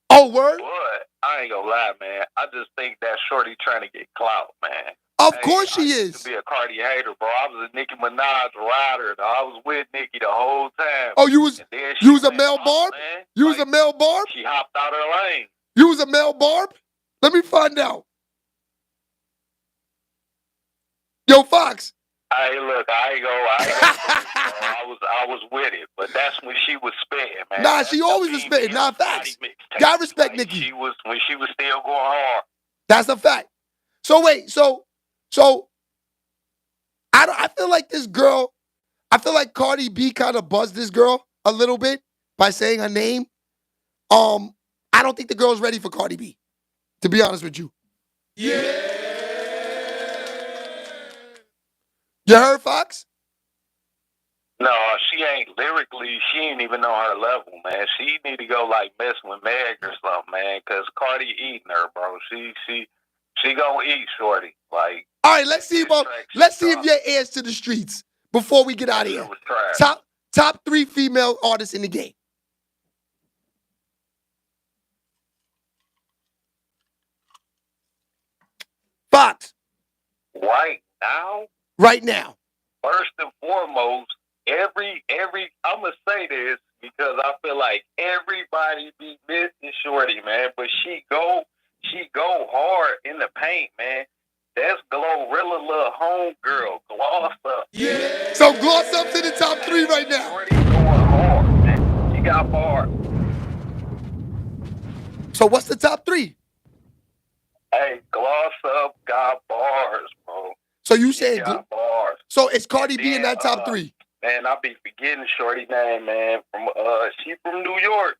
Oh, word? But I ain't gonna lie, man. I just think that Shorty trying to get clout, man. Of course she I is. used to be a Cardi hater, bro. I was a Nicki Minaj rider. I was with Nicki the whole time. Oh, you was a male barb? Man. You was a male barb? She hopped out her lane. You was a male barb? Let me find out. Yo, Fox. Hey, look, I ain't go. I was with it, but that's when she was spitting, man. Nah, she always was spitting. Nah, facts. Gotta respect Nicki. She was when she was still going hard. That's a fact. So wait, so I feel like this girl. I feel like Cardi B kind of buzzed this girl a little bit by saying her name. I don't think the girl's ready for Cardi B, to be honest with you. Yeah. You heard, Fox? No, she ain't lyrically. She ain't even on her level, man. She need to go like mess with Meg or something, man. Cause Cardi eating her, bro. She gonna eat Shorty. Like, all right, let's see if your ears to the streets before we get out of here. Top 3 female artists in the game. Fox, Right now, right now. first and foremost, every I'm gonna say this because I feel like everybody be missing Shorty, man. But she go hard in the paint, man. That's Glorilla, little homegirl, Gloss Up. Yeah. So Gloss Up's in the top 3 right now. Shorty going hard, man. She got bars. So what's the top 3? Hey, Gloss Up got bars, bro. So you She said got bars. so it's Cardi And B in then, that top 3. Man, I be forgetting Shorty name, man. From she from New York.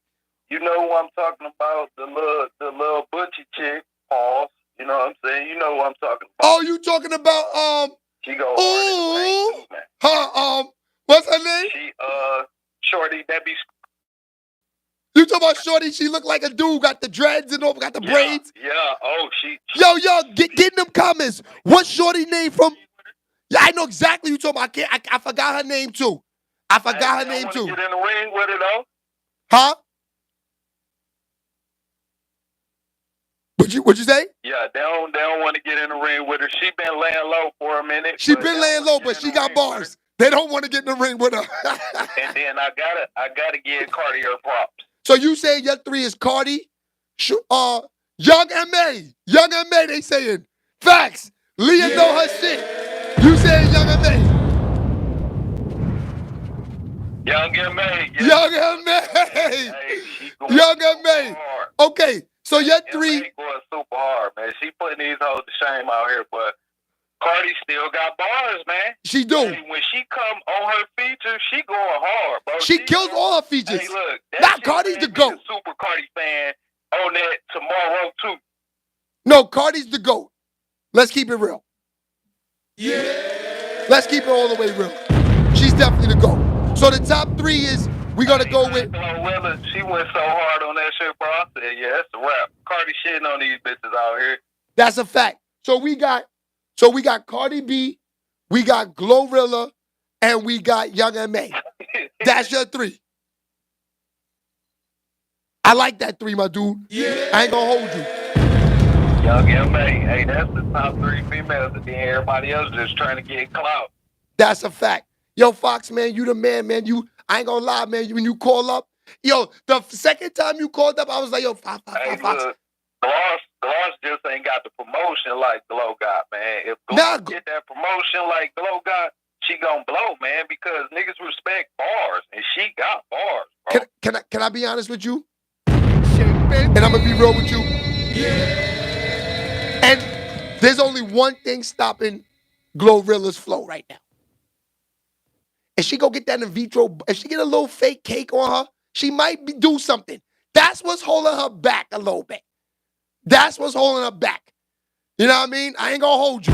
You know who I'm talking about? The little butchy chick, Paul. You know what I'm saying? You know who I'm talking about. Oh, you talking about She go hard in the paint too, man. her what's her name? She Shorty that be You talking about Shorty? She look like a dude, got the dreads and all, got the braids. Yeah. Oh, she Yo, get in them comments. What's Shorty name from? Yeah, I know exactly who you talking about. I forgot her name too. I forgot her name too. Get in the ring with her though. Huh? What you say? Yeah, they don't want to get in the ring with her. She been laying low for a minute. She been laying low, but she got bars. They don't want to get in the ring with her. And then I gotta give Cardi her props. So you say your 3 is Cardi, Young M.A. Young M.A. They saying facts. Leah know her shit. You saying Young M.A. Young M.A. Yeah. Young M.A. Hey, she going Young M.A. hard. Okay, so your 3. M.A. going super hard, man. She putting these hoes to shame out here, but Cardi still got bars, man. She do. Hey, when she come on her features, she going hard, bro. She kills all her features. Hey, look, Nah, Cardi's the GOAT. Super Cardi fan on that tomorrow too. No, Cardi's the GOAT. Let's keep it real. Yeah. Let's keep it all the way real. She's definitely the GOAT. So the top 3 is we gonna go with. Glorilla, she went so hard on that shit, bro. I said, yeah, that's a wrap. Cardi shitting on these bitches out here. That's a fact. So we got Cardi B, we got Glorilla, and we got Young M.A. That's your 3. I like that 3, my dude. Yeah. I ain't gonna hold you. Young M.A. Hey, that's the top 3 females, and then everybody else just trying to get clout. That's a fact. Yo, Fox, man, you the man, man. I ain't gonna lie, man. When you call up, yo, the second time you called up, I was like, yo, Fox. Look, Gloss just ain't got the promotion like Glow got, man. If Glow get that promotion like Glow got, she gonna blow, man, because niggas respect bars, and she got bars, bro. Can I be honest with you? And I'm gonna be real with you. And there's only one thing stopping Glorilla's flow right now. If she go get that in vitro, if she get a little fake cake on her, she might do something. That's what's holding her back a little bit. That's what's holding her back. You know what I mean? I ain't gonna hold you.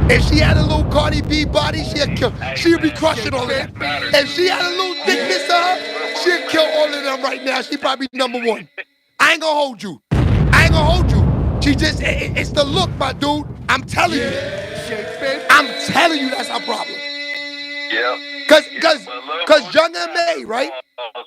If she had a little Cardi B body, she'd be crushing all of that. If she had a little thickness to her, she'd kill all of them right now. She'd probably be number 1. I ain't gonna hold you. I ain't gonna hold you. She just, it's the look, my dude. I'm telling you. I'm telling you that's our problem. Yeah. Cause Young M.A., right?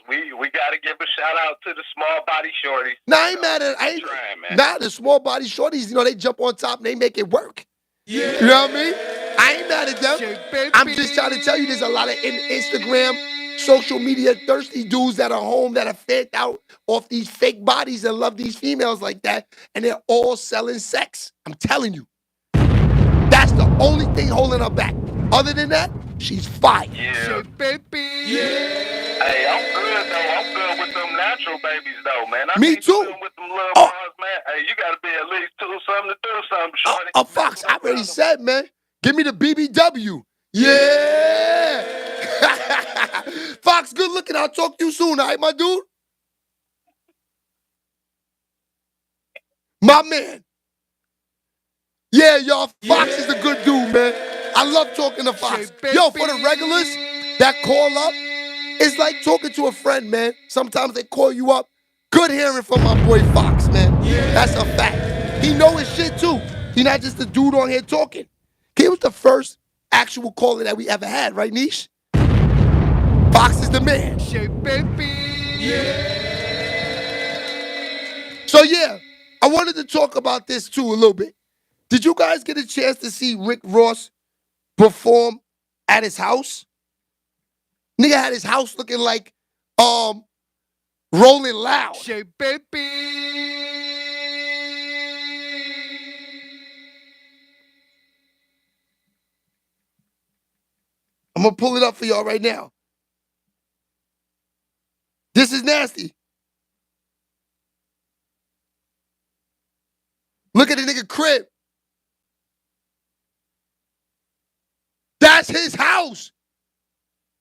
We gotta give a shout out to the small body shorties. Nah, I ain't mad at it. Nah, the small body shorties, they jump on top and they make it work. Yeah. You know what I mean? I ain't mad at them. I'm just trying to tell you there's a lot of Instagram, social media thirsty dudes that are home that are fed out off these fake bodies and love these females like that, and they're all selling sex. I'm telling you. That's the only thing holding her back. Other than that, she's fire. Yeah. Hey, I'm good though. I'm good with them natural babies though, man. Me too. With them little bras, man. Hey, you gotta be at least something to do something, shorty. Fox, I already said, man. Give me the BBW. Yeah. Fox, good looking. I'll talk to you soon, all right, my dude? My man. Yeah, y'all, Fox is a good dude, man. I love talking to Fox. Yo, for the regulars that call up, it's like talking to a friend, man. Sometimes they call you up. Good hearing from my boy Fox, man. That's a fact. He know his shit, too. He not just a dude on here talking. He was the first actual caller that we ever had, right, Niche? Fox is the man. So, yeah, I wanted to talk about this, too, a little bit. Did you guys get a chance to see Rick Ross perform at his house? Nigga had his house looking like Rolling Loud. Shea baby. I'm gonna pull it up for y'all right now. This is nasty. Look at the nigga crib. That's his house.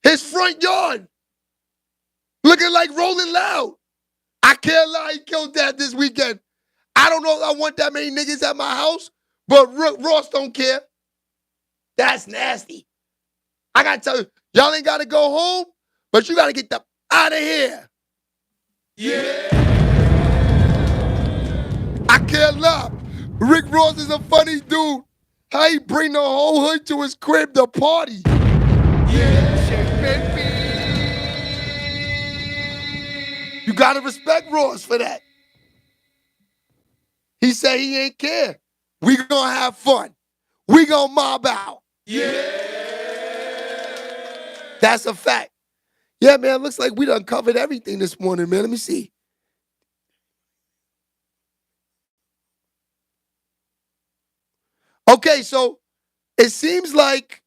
His front yard. Looking like Rolling Loud. I can't lie, he killed that this weekend. I don't know if I want that many niggas at my house, but Ross don't care. That's nasty. I gotta tell you, y'all ain't gotta go home, but you gotta get the out of here. Yeah. I can't lie. Rick Ross is a funny dude. How he bring the whole hood to his crib to party. Yeah. Shea baby. You gotta respect Ross for that. He said he ain't care. We gonna have fun. We gonna mob out. Yeah. That's a fact. Yeah, man, looks like we done covered everything this morning, man. Let me see. Okay, so it seems like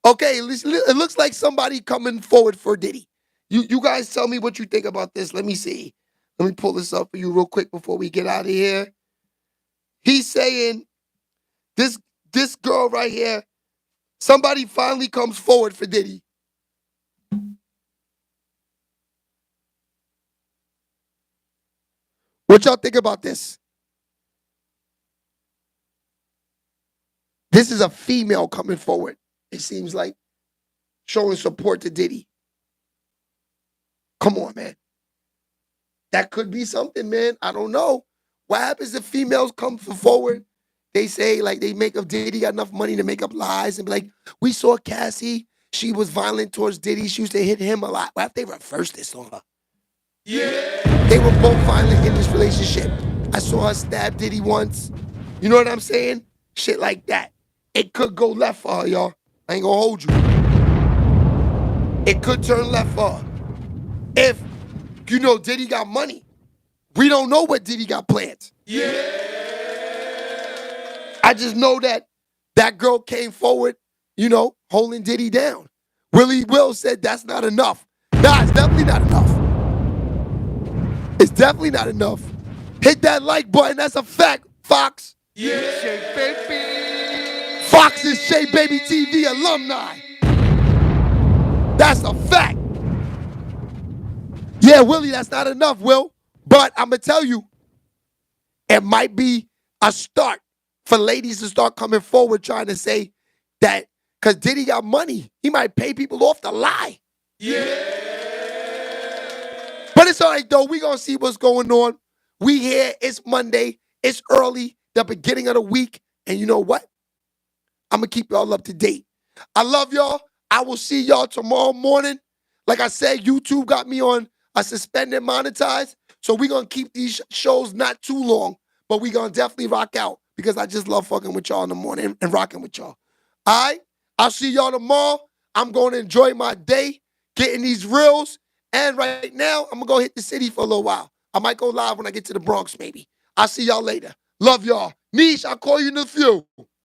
it looks like somebody coming forward for Diddy. You guys tell me what you think about this. Let me see. Let me pull this up for you real quick before we get out of here. He's saying this girl right here, somebody finally comes forward for Diddy. What y'all think about this? This is a female coming forward. It seems like showing support to Diddy. Come on, man. That could be something, man. I don't know. What happens if females come forward? They say, like, they make up Diddy got enough money to make up lies and be like, we saw Cassie. She was violent towards Diddy. She used to hit him a lot. What if they reverse this on her? Yeah. They were both violent in this relationship. I saw her stab Diddy once. You know what I'm saying? Shit like that. It could go left for her, y'all. I ain't gonna hold you. It could turn left for her. If, you know, Diddy got money. We don't know what Diddy got planned. Yeah. I just know that that girl came forward, you know, holding Diddy down. Willie Will said that's not enough. Nah, it's definitely not enough. It's definitely not enough. Hit that like button. That's a fact, Fox. Yeah. Shea baby. Fox is SHEABABYTV alumni. That's a fact. Yeah, Willie, that's not enough, Will. But I'm going to tell you, it might be a start for ladies to start coming forward trying to say that because Diddy got money, he might pay people off to lie. Yeah. But it's all right, though. We going to see what's going on. We here. It's Monday. It's early, the beginning of the week. And you know what? I'm going to keep y'all up to date. I love y'all. I will see y'all tomorrow morning. Like I said, YouTube got me on a suspended monetize. So we're going to keep these shows not too long. But we're going to definitely rock out because I just love fucking with y'all in the morning and rocking with y'all. All right? I'll see y'all tomorrow. I'm going to enjoy my day, getting these reels. And right now, I'm going to go hit the city for a little while. I might go live when I get to the Bronx, maybe. I'll see y'all later. Love y'all. Niche, I'll call you in a few.